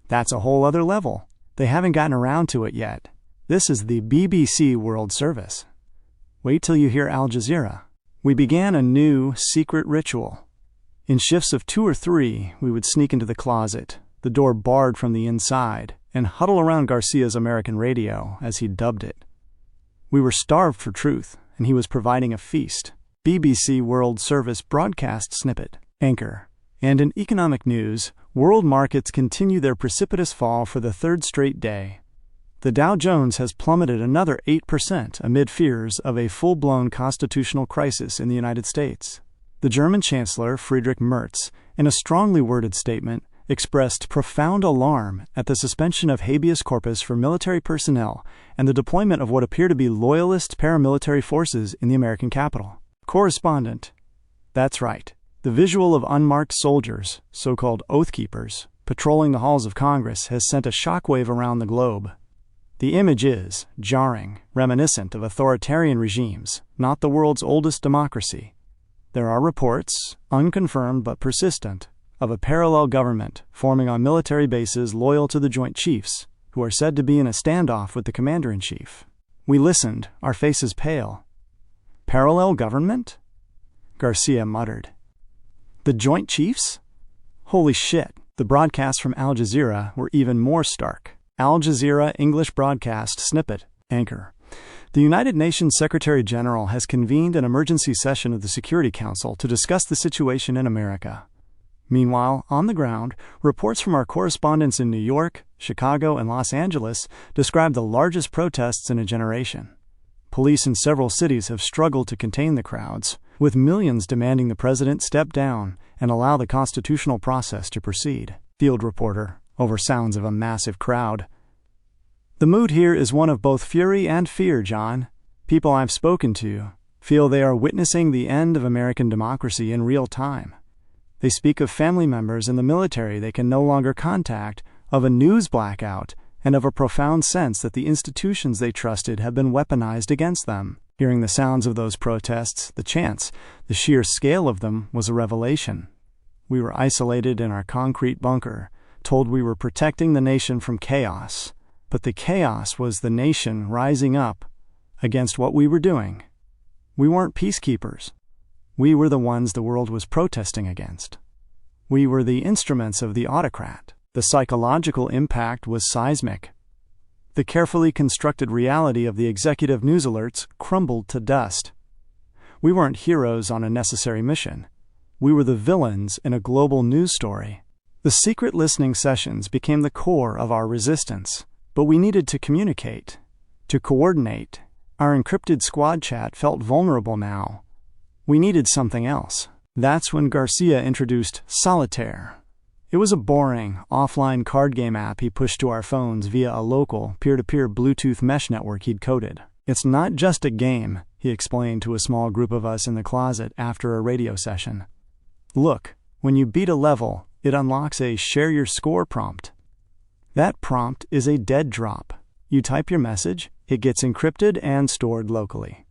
That's a whole other level. They haven't gotten around to it yet. This is the BBC World Service. Wait till you hear Al Jazeera." We began a new, secret ritual. In shifts of 2 or 3, we would sneak into the closet, the door barred from the inside, and huddle around Garcia's American radio, as he dubbed it. We were starved for truth, and he was providing a feast. BBC World Service broadcast snippet. Anchor. And in economic news, world markets continue their precipitous fall for the 3rd straight day. The Dow Jones has plummeted another 8% amid fears of a full-blown constitutional crisis in the United States. The German Chancellor, Friedrich Merz, in a strongly worded statement, expressed profound alarm at the suspension of habeas corpus for military personnel and the deployment of what appear to be loyalist paramilitary forces in the American capital. Correspondent. That's right. The visual of unmarked soldiers, so-called Oath Keepers, patrolling the halls of Congress has sent a shockwave around the globe. The image is jarring, reminiscent of authoritarian regimes, not the world's oldest democracy. There are reports, unconfirmed but persistent, of a parallel government forming on military bases loyal to the Joint Chiefs, who are said to be in a standoff with the Commander-in-Chief. We listened, our faces pale. "Parallel government?" Garcia muttered. "The Joint Chiefs? Holy shit." The broadcasts from Al Jazeera were even more stark. Al Jazeera English broadcast snippet. Anchor. The United Nations Secretary-General has convened an emergency session of the Security Council to discuss the situation in America. Meanwhile, on the ground, reports from our correspondents in New York, Chicago, and Los Angeles describe the largest protests in a generation. Police in several cities have struggled to contain the crowds, with millions demanding the president step down and allow the constitutional process to proceed. Field reporter, over sounds of a massive crowd. "The mood here is one of both fury and fear, John. People I've spoken to feel they are witnessing the end of American democracy in real time. They speak of family members in the military they can no longer contact, of a news blackout, and of a profound sense that the institutions they trusted have been weaponized against them." Hearing the sounds of those protests, the chants, the sheer scale of them was a revelation. We were isolated in our concrete bunker, told we were protecting the nation from chaos, but the chaos was the nation rising up against what we were doing. We weren't peacekeepers. We were the ones the world was protesting against. We were the instruments of the autocrat. The psychological impact was seismic. The carefully constructed reality of the executive news alerts crumbled to dust. We weren't heroes on a necessary mission. We were the villains in a global news story. The secret listening sessions became the core of our resistance. But we needed to communicate, to coordinate. Our encrypted squad chat felt vulnerable now. We needed something else. That's when Garcia introduced Solitaire. It was a boring, offline card game app he pushed to our phones via a local, peer-to-peer Bluetooth mesh network he'd coded. It's not just a game, he explained to a small group of us in the closet after a radio session. Look, when you beat a level, it unlocks a share your score prompt. That prompt is a dead drop. You type your message, it gets encrypted and stored locally.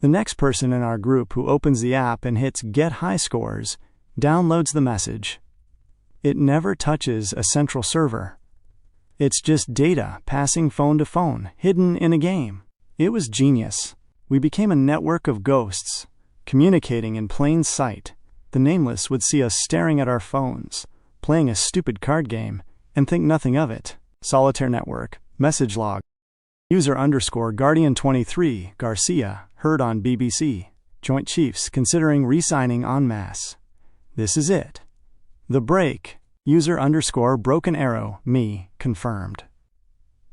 The next person in our group who opens the app and hits Get High Scores downloads the message. It never touches a central server. It's just data passing phone to phone, hidden in a game. It was genius. We became a network of ghosts, communicating in plain sight. The nameless would see us staring at our phones, playing a stupid card game, and think nothing of it. Solitaire Network, message log. User_Guardian23, Garcia, heard on BBC. Joint Chiefs considering re-signing en masse. This is it. The break, user_Broken Arrow, me, confirmed.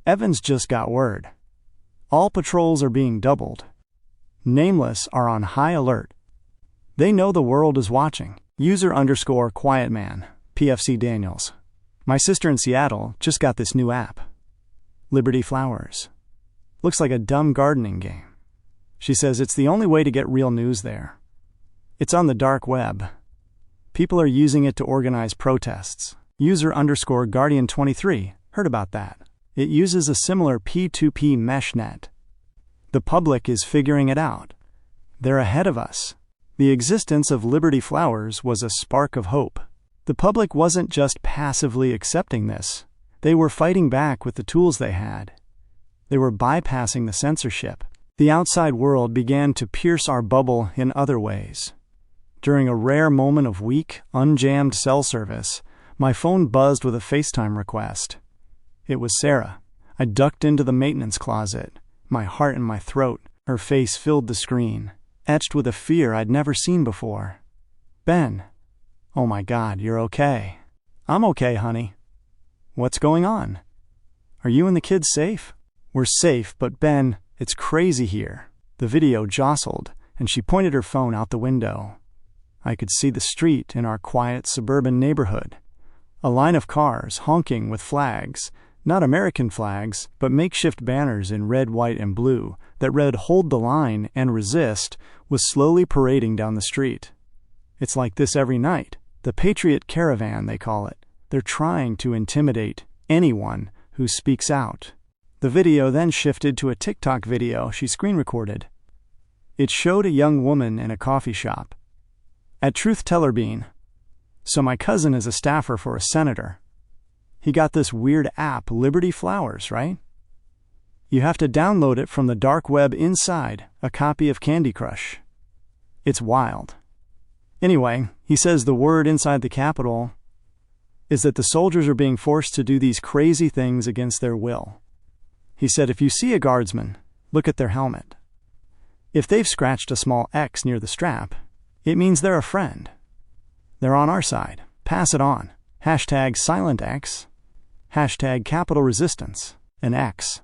Evans just got word. All patrols are being doubled. Nameless are on high alert. They know the world is watching. User_QuietMan, PFC Daniels. My sister in Seattle just got this new app. Liberty Flowers. Looks like a dumb gardening game. She says it's the only way to get real news there. It's on the dark web. People are using it to organize protests. User_Guardian23, heard about that. It uses a similar P2P mesh net. The public is figuring it out. They're ahead of us. The existence of Liberty Flowers was a spark of hope. The public wasn't just passively accepting this. They were fighting back with the tools they had. They were bypassing the censorship. The outside world began to pierce our bubble in other ways. During a rare moment of weak, unjammed cell service, my phone buzzed with a FaceTime request. It was Sarah. I ducked into the maintenance closet, my heart in my throat. Her face filled the screen, etched with a fear I'd never seen before. Ben. Oh my God, you're okay. I'm okay, honey. What's going on? Are you and the kids safe? We're safe, but Ben, it's crazy here. The video jostled, and she pointed her phone out the window. I could see the street in our quiet suburban neighborhood. A line of cars honking with flags, not American flags, but makeshift banners in red, white, and blue that read "Hold the line" and "Resist," was slowly parading down the street. It's like this every night. The Patriot caravan, they call it. They're trying to intimidate anyone who speaks out. The video then shifted to a TikTok video she screen recorded. It showed a young woman in a coffee shop. At Truth Teller Bean. So my cousin is a staffer for a senator. He got this weird app, Liberty Flowers, right? You have to download it from the dark web inside, a copy of Candy Crush. It's wild. Anyway, he says the word inside the Capitol is that the soldiers are being forced to do these crazy things against their will. He said if you see a guardsman, look at their helmet. If they've scratched a small X near the strap, it means they're a friend. They're on our side. Pass it on. #SilentX. #Capital Resistance. An X.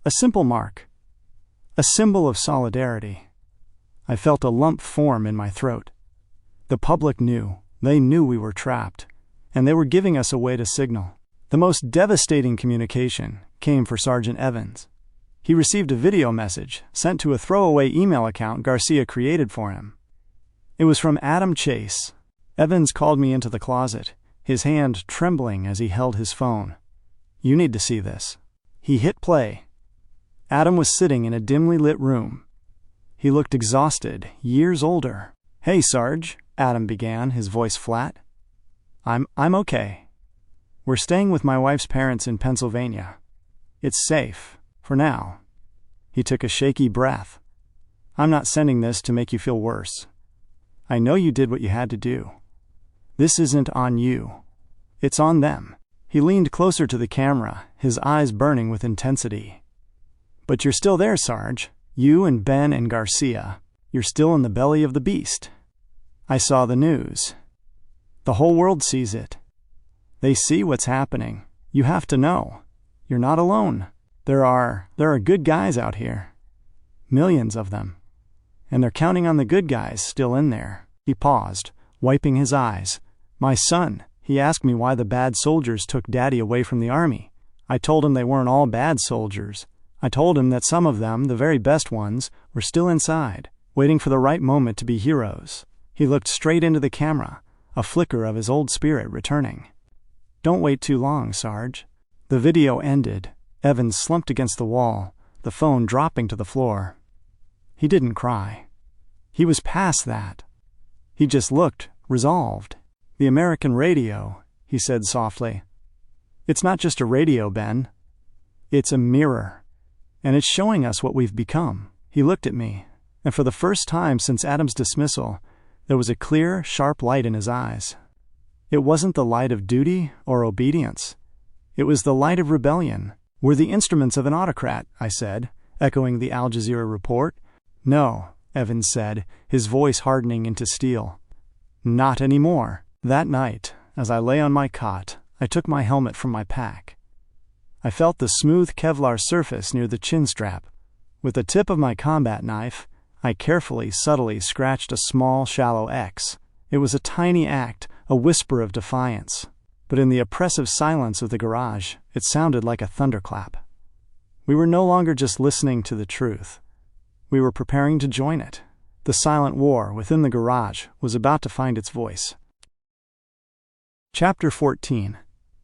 A simple mark. A symbol of solidarity. I felt a lump form in my throat. The public knew. They knew we were trapped, and they were giving us a way to signal. The most devastating communication came for Sergeant Evans. He received a video message sent to a throwaway email account Garcia created for him. It was from Adam Chase. Evans called me into the closet, his hand trembling as he held his phone. You need to see this. He hit play. Adam was sitting in a dimly lit room. He looked exhausted, years older. Hey, Sarge, Adam began, his voice flat. I'm okay. We're staying with my wife's parents in Pennsylvania. It's safe, for now. He took a shaky breath. I'm not sending this to make you feel worse. I know you did what you had to do. This isn't on you. It's on them. He leaned closer to the camera, his eyes burning with intensity. But you're still there, Sarge. You and Ben and Garcia. You're still in the belly of the beast. I saw the news. The whole world sees it. They see what's happening. You have to know. You're not alone. There are good guys out here. Millions of them. And they're counting on the good guys still in there." He paused, wiping his eyes. "My son, he asked me why the bad soldiers took Daddy away from the army. I told him they weren't all bad soldiers. I told him that some of them, the very best ones, were still inside, waiting for the right moment to be heroes." He looked straight into the camera, a flicker of his old spirit returning. "Don't wait too long, Sarge." The video ended. Evans slumped against the wall, the phone dropping to the floor. He didn't cry. He was past that. He just looked resolved. "The American radio," he said softly. "It's not just a radio, Ben. It's a mirror. And it's showing us what we've become." He looked at me, and for the first time since Adam's dismissal, there was a clear, sharp light in his eyes. It wasn't the light of duty or obedience. It was the light of rebellion. "We're the instruments of an autocrat," I said, echoing the Al Jazeera report. "No," Evans said, his voice hardening into steel. "Not anymore." That night, as I lay on my cot, I took my helmet from my pack. I felt the smooth Kevlar surface near the chin strap. With the tip of my combat knife, I carefully, subtly scratched a small, shallow X. It was a tiny act, a whisper of defiance. But in the oppressive silence of the garage, it sounded like a thunderclap. We were no longer just listening to the truth. We were preparing to join it. The silent war within the garage was about to find its voice. Chapter 14.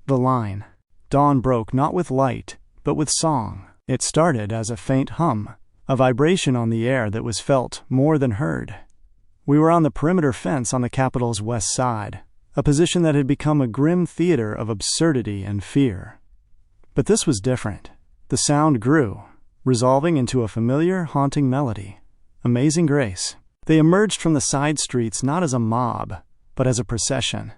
The Line. Dawn broke not with light, but with song. It started as a faint hum, a vibration on the air that was felt more than heard. We were on the perimeter fence on the Capitol's west side, a position that had become a grim theater of absurdity and fear. But this was different. The sound grew, resolving into a familiar, haunting melody. Amazing Grace. They emerged from the side streets not as a mob, but as a procession.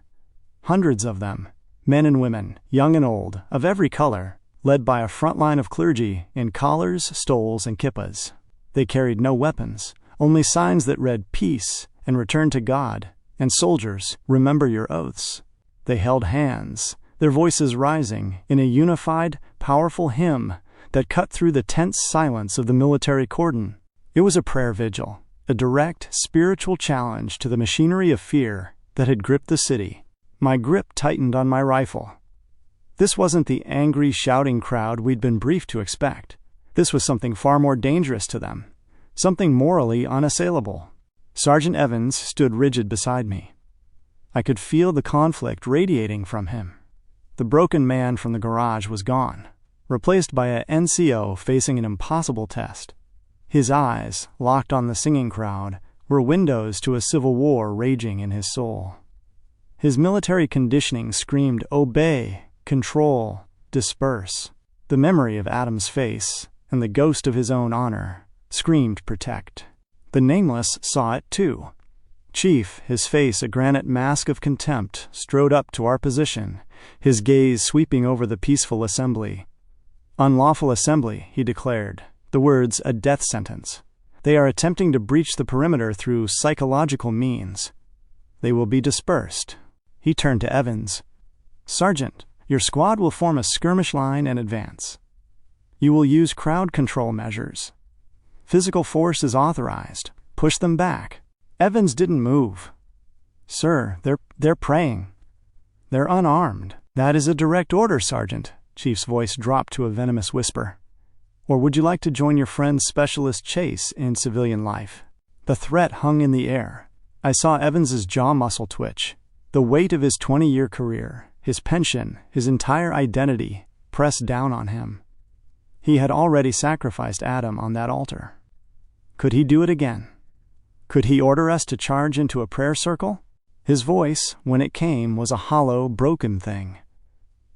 Hundreds of them, men and women, young and old, of every color, led by a front line of clergy in collars, stoles, and kippas. They carried no weapons, only signs that read "Peace" and "Return to God," and "Soldiers, remember your oaths." They held hands, their voices rising in a unified, powerful hymn that cut through the tense silence of the military cordon. It was a prayer vigil, a direct, spiritual challenge to the machinery of fear that had gripped the city. My grip tightened on my rifle. This wasn't the angry, shouting crowd we'd been briefed to expect. This was something far more dangerous to them, something morally unassailable. Sergeant Evans stood rigid beside me. I could feel the conflict radiating from him. The broken man from the garage was gone, replaced by a NCO facing an impossible test. His eyes, locked on the singing crowd, were windows to a civil war raging in his soul. His military conditioning screamed obey, control, disperse. The memory of Adam's face, and the ghost of his own honor, screamed protect. The Nameless saw it too. Chief, his face a granite mask of contempt, strode up to our position, his gaze sweeping over the peaceful assembly. "Unlawful assembly," he declared, the words a death sentence. "They are attempting to breach the perimeter through psychological means. They will be dispersed." He turned to Evans. "Sergeant, your squad will form a skirmish line and advance. You will use crowd control measures. Physical force is authorized. Push them back." Evans didn't move. "Sir, they're praying. They're unarmed." "That is a direct order, Sergeant." Chief's voice dropped to a venomous whisper. "Or would you like to join your friend Specialist Chase in civilian life?" The threat hung in the air. I saw Evans's jaw muscle twitch. The weight of his 20-year career, his pension, his entire identity, pressed down on him. He had already sacrificed Adam on that altar. Could he do it again? Could he order us to charge into a prayer circle? His voice, when it came, was a hollow, broken thing.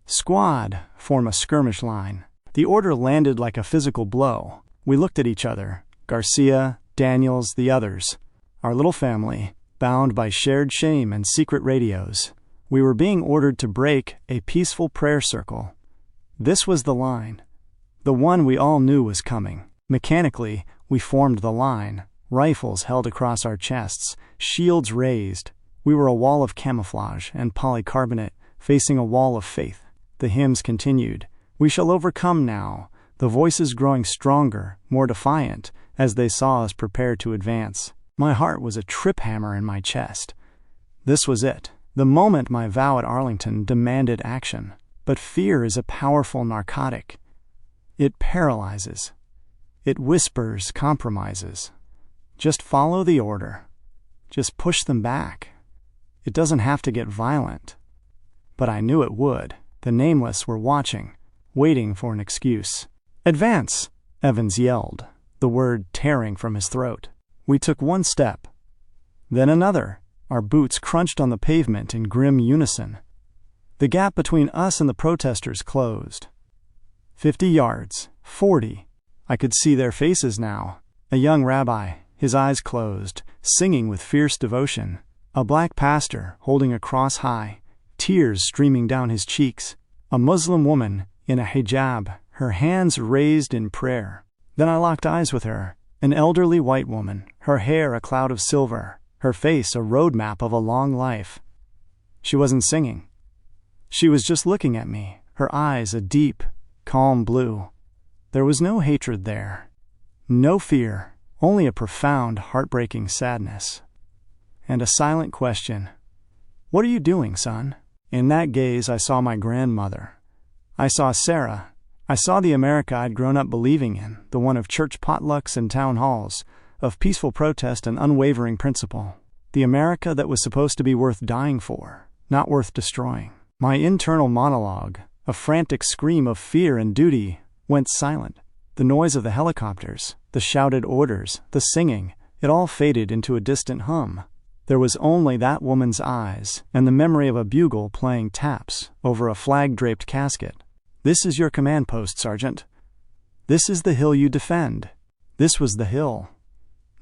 "Squad, form a skirmish line." The order landed like a physical blow. We looked at each other, Garcia, Daniels, the others, our little family, bound by shared shame and secret radios. We were being ordered to break a peaceful prayer circle. This was the line, the one we all knew was coming. Mechanically, we formed the line, rifles held across our chests, shields raised. We were a wall of camouflage and polycarbonate facing a wall of faith. The hymns continued, We shall overcome now, the voices growing stronger, more defiant, as they saw us prepare to advance. My heart was a trip hammer in my chest. This was it, the moment my vow at Arlington demanded action. But fear is a powerful narcotic. It paralyzes. It whispers compromises. Just follow the order. Just push them back. It doesn't have to get violent. But I knew it would. The nameless were watching, waiting for an excuse. "Advance!" Evans yelled, the word tearing from his throat. We took one step, then another. Our boots crunched on the pavement in grim unison. The gap between us and the protesters closed. 50 yards, 40. I could see their faces now. A young rabbi, his eyes closed, singing with fierce devotion. A black pastor, holding a cross high, tears streaming down his cheeks. A Muslim woman, in a hijab, her hands raised in prayer. Then I locked eyes with her, an elderly white woman, her hair a cloud of silver, her face a roadmap of a long life. She wasn't singing. She was just looking at me, her eyes a deep, calm blue. There was no hatred there, no fear, only a profound, heartbreaking sadness. And a silent question. "What are you doing, son?" In that gaze I saw my grandmother. I saw Sarah. I saw the America I'd grown up believing in, the one of church potlucks and town halls, of peaceful protest and unwavering principle. The America that was supposed to be worth dying for, not worth destroying. My internal monologue, a frantic scream of fear and duty, went silent. The noise of the helicopters, the shouted orders, the singing, it all faded into a distant hum. There was only that woman's eyes and the memory of a bugle playing taps over a flag-draped casket. "This is your command post, Sergeant. This is the hill you defend." This was the hill,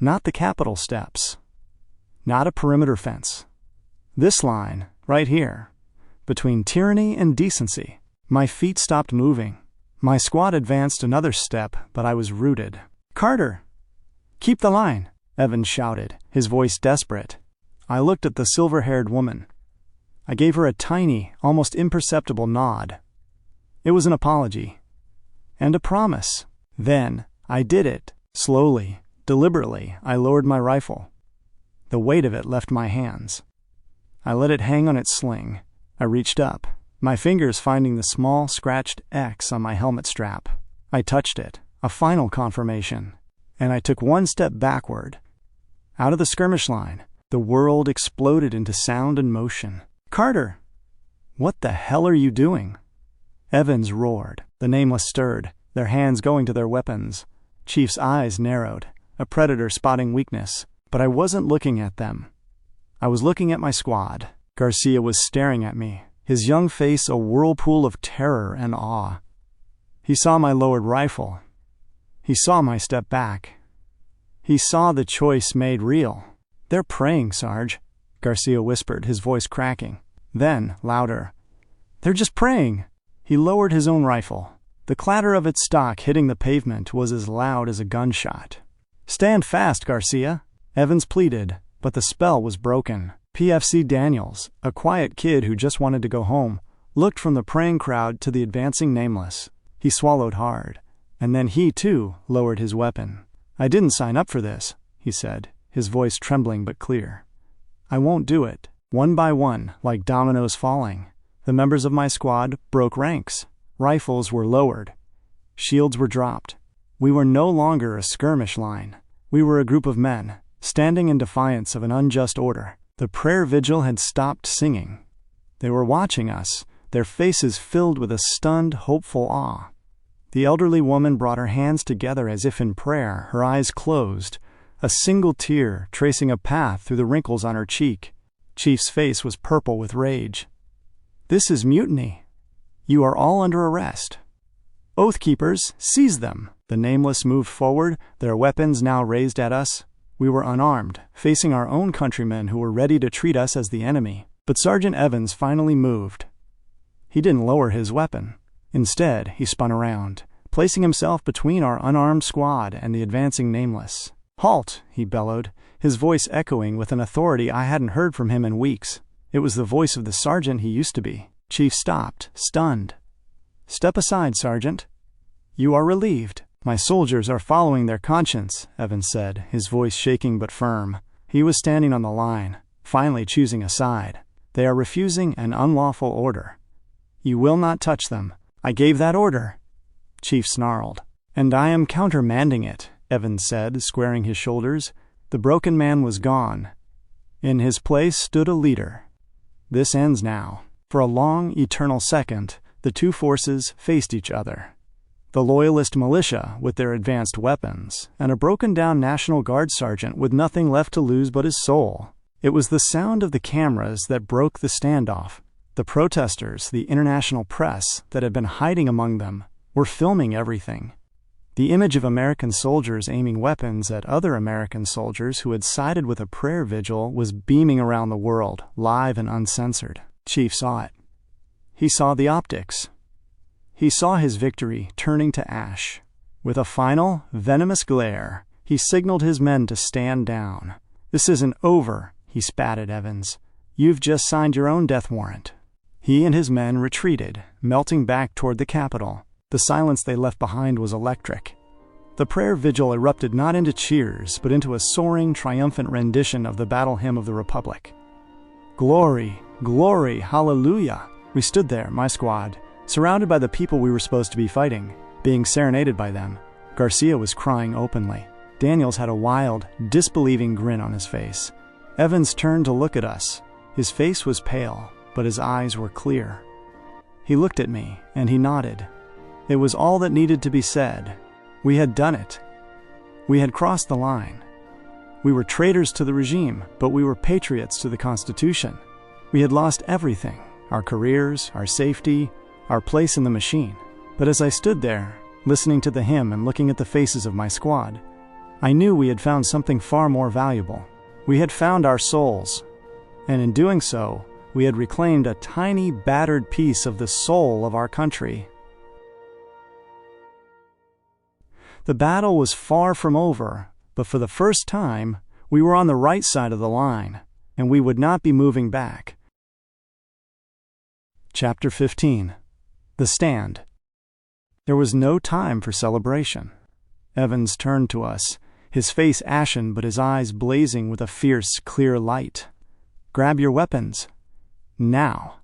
not the Capitol steps, not a perimeter fence. This line, right here, between tyranny and decency. My feet stopped moving. My squad advanced another step, but I was rooted. "Carter! Keep the line!" Evans shouted, his voice desperate. I looked at the silver-haired woman. I gave her a tiny, almost imperceptible nod. It was an apology. And a promise. Then, I did it. Slowly, deliberately, I lowered my rifle. The weight of it left my hands. I let it hang on its sling. I reached up, my fingers finding the small, scratched X on my helmet strap. I touched it, a final confirmation, and I took one step backward. Out of the skirmish line, the world exploded into sound and motion. "Carter! What the hell are you doing?" Evans roared. The nameless stirred, their hands going to their weapons. Chief's eyes narrowed, a predator spotting weakness. But I wasn't looking at them. I was looking at my squad. Garcia was staring at me, his young face a whirlpool of terror and awe. He saw my lowered rifle. He saw my step back. He saw the choice made real. "They're praying, Sarge," Garcia whispered, his voice cracking. Then, louder, "They're just praying." He lowered his own rifle. The clatter of its stock hitting the pavement was as loud as a gunshot. "Stand fast, Garcia," Evans pleaded, but the spell was broken. PFC Daniels, a quiet kid who just wanted to go home, looked from the praying crowd to the advancing nameless. He swallowed hard, and then he, too, lowered his weapon. "I didn't sign up for this," he said, his voice trembling but clear. "I won't do it." One by one, like dominoes falling, the members of my squad broke ranks. Rifles were lowered. Shields were dropped. We were no longer a skirmish line. We were a group of men, standing in defiance of an unjust order. The prayer vigil had stopped singing. They were watching us, their faces filled with a stunned, hopeful awe. The elderly woman brought her hands together as if in prayer, her eyes closed, a single tear tracing a path through the wrinkles on her cheek. Chief's face was purple with rage. "This is mutiny. You are all under arrest. Oath keepers, seize them." The nameless moved forward, their weapons now raised at us. We were unarmed, facing our own countrymen who were ready to treat us as the enemy. But Sergeant Evans finally moved. He didn't lower his weapon. Instead, he spun around, placing himself between our unarmed squad and the advancing nameless. "Halt!" he bellowed, his voice echoing with an authority I hadn't heard from him in weeks. It was the voice of the sergeant he used to be. Chief stopped, stunned. "Step aside, Sergeant. You are relieved." "My soldiers are following their conscience," Evans said, his voice shaking but firm. He was standing on the line, finally choosing a side. "They are refusing an unlawful order. You will not touch them." "I gave that order," Chief snarled. "And I am countermanding it," Evans said, squaring his shoulders. The broken man was gone. In his place stood a leader. This ends now. For a long, eternal second, the two forces faced each other. The Loyalist militia with their advanced weapons, and a broken-down National Guard sergeant with nothing left to lose but his soul. It was the sound of the cameras that broke the standoff. The protesters, the international press that had been hiding among them, were filming everything. The image of American soldiers aiming weapons at other American soldiers who had sided with a prayer vigil was beaming around the world, live and uncensored. Chief saw it. He saw the optics. He saw his victory turning to ash. With a final, venomous glare, he signaled his men to stand down. "This isn't over," he spat at Evans. "You've just signed your own death warrant." He and his men retreated, melting back toward the Capitol. The silence they left behind was electric. The prayer vigil erupted not into cheers, but into a soaring, triumphant rendition of the battle hymn of the Republic. "Glory, glory, hallelujah." We stood there, my squad, surrounded by the people we were supposed to be fighting, being serenaded by them. Garcia was crying openly. Daniels had a wild, disbelieving grin on his face. Evans turned to look at us. His face was pale, but his eyes were clear. He looked at me, and he nodded. It was all that needed to be said. We had done it. We had crossed the line. We were traitors to the regime, but we were patriots to the Constitution. We had lost everything, our careers, our safety, our place in the machine. But as I stood there, listening to the hymn and looking at the faces of my squad, I knew we had found something far more valuable. We had found our souls, and in doing so, we had reclaimed a tiny, battered piece of the soul of our country. The battle was far from over, but for the first time, we were on the right side of the line, and we would not be moving back. Chapter 15. The Stand. There was no time for celebration. Evans turned to us, his face ashen but his eyes blazing with a fierce, clear light. "Grab your weapons. Now.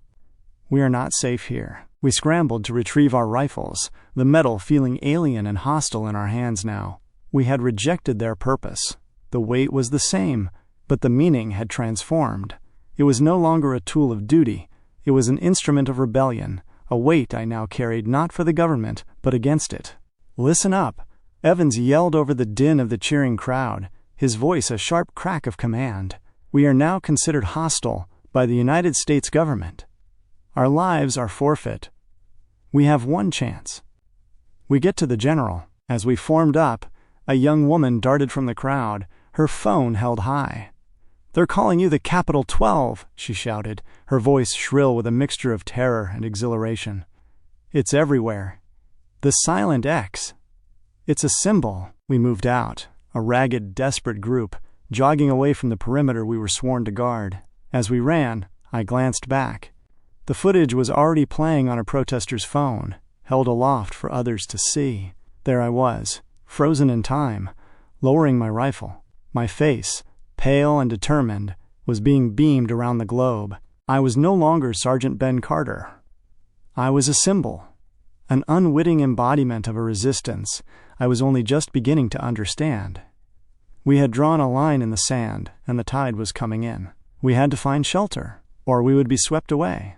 We are not safe here." We scrambled to retrieve our rifles, the metal feeling alien and hostile in our hands now. We had rejected their purpose. The weight was the same, but the meaning had transformed. It was no longer a tool of duty. It was an instrument of rebellion, a weight I now carried not for the government, but against it. "Listen up!" Evans yelled over the din of the cheering crowd, his voice a sharp crack of command. "We are now considered hostile by the United States government. Our lives are forfeit. We have one chance. We get to the general." As we formed up, a young woman darted from the crowd, her phone held high. "They're calling you the Capital 12, she shouted, her voice shrill with a mixture of terror and exhilaration. "It's everywhere. The silent X. It's a symbol." We moved out, a ragged, desperate group, jogging away from the perimeter we were sworn to guard. As we ran, I glanced back. The footage was already playing on a protester's phone, held aloft for others to see. There I was, frozen in time, lowering my rifle. My face, pale and determined, was being beamed around the globe. I was no longer Sergeant Ben Carter. I was a symbol, an unwitting embodiment of a resistance I was only just beginning to understand. We had drawn a line in the sand, and the tide was coming in. We had to find shelter, or we would be swept away.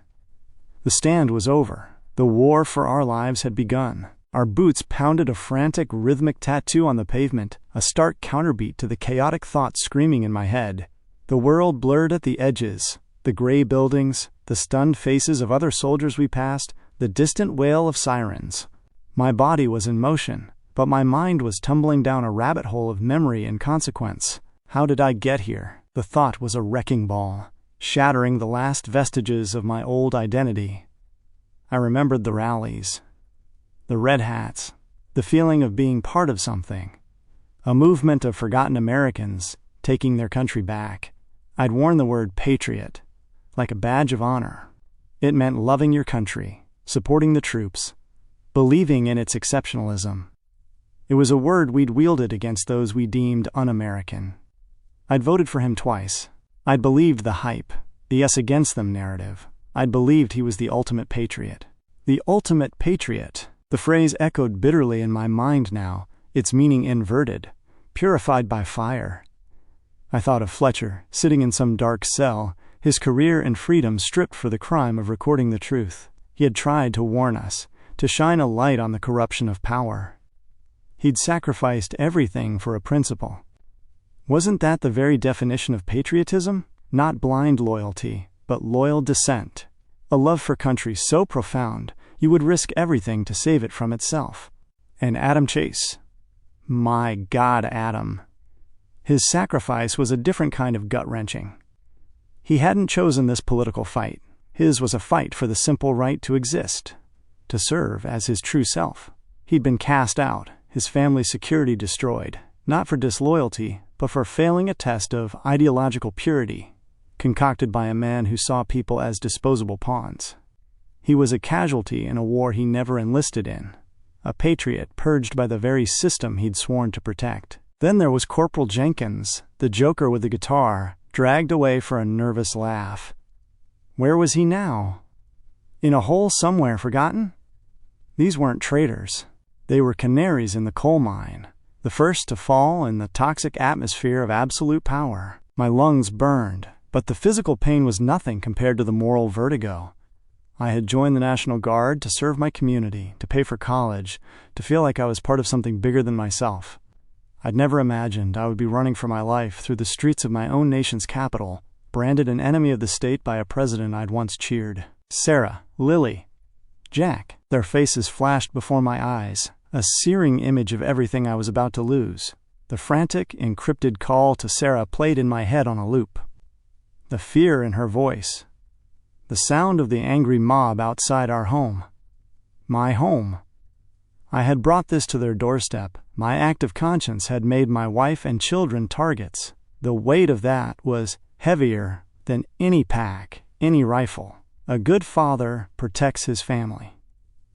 The stand was over. The war for our lives had begun. Our boots pounded a frantic, rhythmic tattoo on the pavement, a stark counterbeat to the chaotic thoughts screaming in my head. The world blurred at the edges, the gray buildings, the stunned faces of other soldiers we passed, the distant wail of sirens. My body was in motion, but my mind was tumbling down a rabbit hole of memory and consequence. How did I get here? The thought was a wrecking ball, shattering the last vestiges of my old identity. I remembered the rallies, the red hats, the feeling of being part of something, a movement of forgotten Americans taking their country back. I'd worn the word Patriot, like a badge of honor. It meant loving your country, supporting the troops, believing in its exceptionalism. It was a word we'd wielded against those we deemed un-American. I'd voted for him twice. I'd believed the hype, the us against them narrative. I'd believed he was the ultimate patriot. The ultimate patriot. The phrase echoed bitterly in my mind now, its meaning inverted, purified by fire. I thought of Fletcher, sitting in some dark cell, his career and freedom stripped for the crime of recording the truth. He had tried to warn us, to shine a light on the corruption of power. He'd sacrificed everything for a principle. Wasn't that the very definition of patriotism? Not blind loyalty, but loyal dissent. A love for country so profound, you would risk everything to save it from itself. And Adam Chase. My God, Adam. His sacrifice was a different kind of gut-wrenching. He hadn't chosen this political fight. His was a fight for the simple right to exist, to serve as his true self. He'd been cast out, his family's security destroyed, not for disloyalty, but for failing a test of ideological purity, concocted by a man who saw people as disposable pawns. He was a casualty in a war he never enlisted in, a patriot purged by the very system he'd sworn to protect. Then there was Corporal Jenkins, the joker with the guitar, dragged away for a nervous laugh. Where was he now? In a hole somewhere forgotten? These weren't traitors. They were canaries in the coal mine, the first to fall in the toxic atmosphere of absolute power. My lungs burned, but the physical pain was nothing compared to the moral vertigo. I had joined the National Guard to serve my community, to pay for college, to feel like I was part of something bigger than myself. I'd never imagined I would be running for my life through the streets of my own nation's capital, branded an enemy of the state by a president I'd once cheered. Sarah, Lily, Jack. Their faces flashed before my eyes, a searing image of everything I was about to lose. The frantic, encrypted call to Sarah played in my head on a loop. The fear in her voice. The sound of the angry mob outside our home. My home. I had brought this to their doorstep. My act of conscience had made my wife and children targets. The weight of that was heavier than any pack, any rifle. A good father protects his family.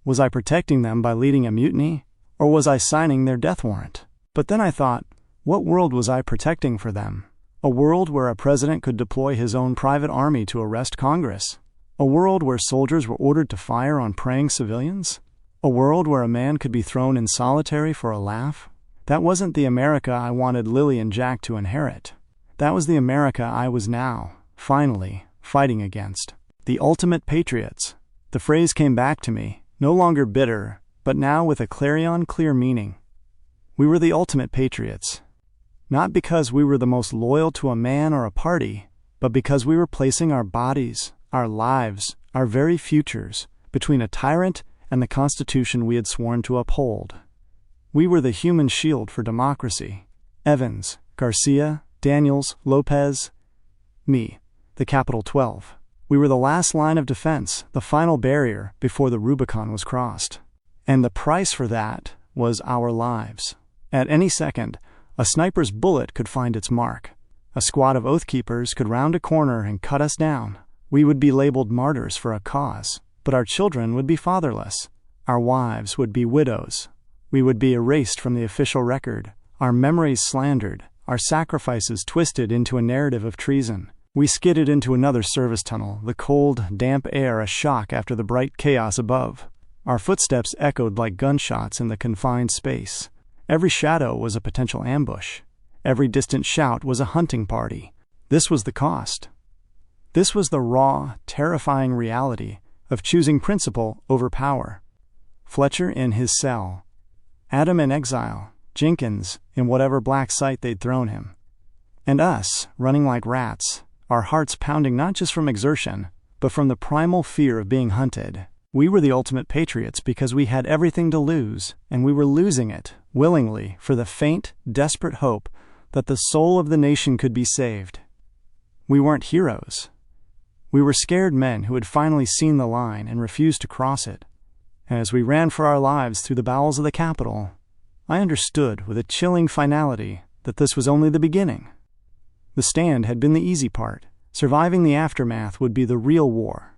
Was I protecting them by leading a mutiny, or was I signing their death warrant? But then I thought, what world was I protecting for them? A world where a president could deploy his own private army to arrest Congress? A world where soldiers were ordered to fire on praying civilians? A world where a man could be thrown in solitary for a laugh? That wasn't the America I wanted Lily and Jack to inherit. That was the America I was now, finally, fighting against. The ultimate patriots. The phrase came back to me, no longer bitter, but now with a clarion-clear meaning. We were the ultimate patriots. Not because we were the most loyal to a man or a party, but because we were placing our bodies, our lives, our very futures, between a tyrant and the Constitution we had sworn to uphold. We were the human shield for democracy. Evans, Garcia, Daniels, Lopez, me, the Capital 12. We were the last line of defense, the final barrier before the Rubicon was crossed. And the price for that was our lives. At any second, a sniper's bullet could find its mark. A squad of oath keepers could round a corner and cut us down. We would be labeled martyrs for a cause, but our children would be fatherless. Our wives would be widows. We would be erased from the official record, our memories slandered, our sacrifices twisted into a narrative of treason. We skidded into another service tunnel, the cold, damp air a shock after the bright chaos above. Our footsteps echoed like gunshots in the confined space. Every shadow was a potential ambush. Every distant shout was a hunting party. This was the cost. This was the raw, terrifying reality of choosing principle over power. Fletcher in his cell. Adam in exile. Jenkins in whatever black site they'd thrown him. And us, running like rats, our hearts pounding not just from exertion, but from the primal fear of being hunted. We were the ultimate patriots because we had everything to lose, and we were losing it, willingly, for the faint, desperate hope that the soul of the nation could be saved. We weren't heroes. We were scared men who had finally seen the line and refused to cross it. And as we ran for our lives through the bowels of the Capitol, I understood with a chilling finality that this was only the beginning. The stand had been the easy part. Surviving the aftermath would be the real war.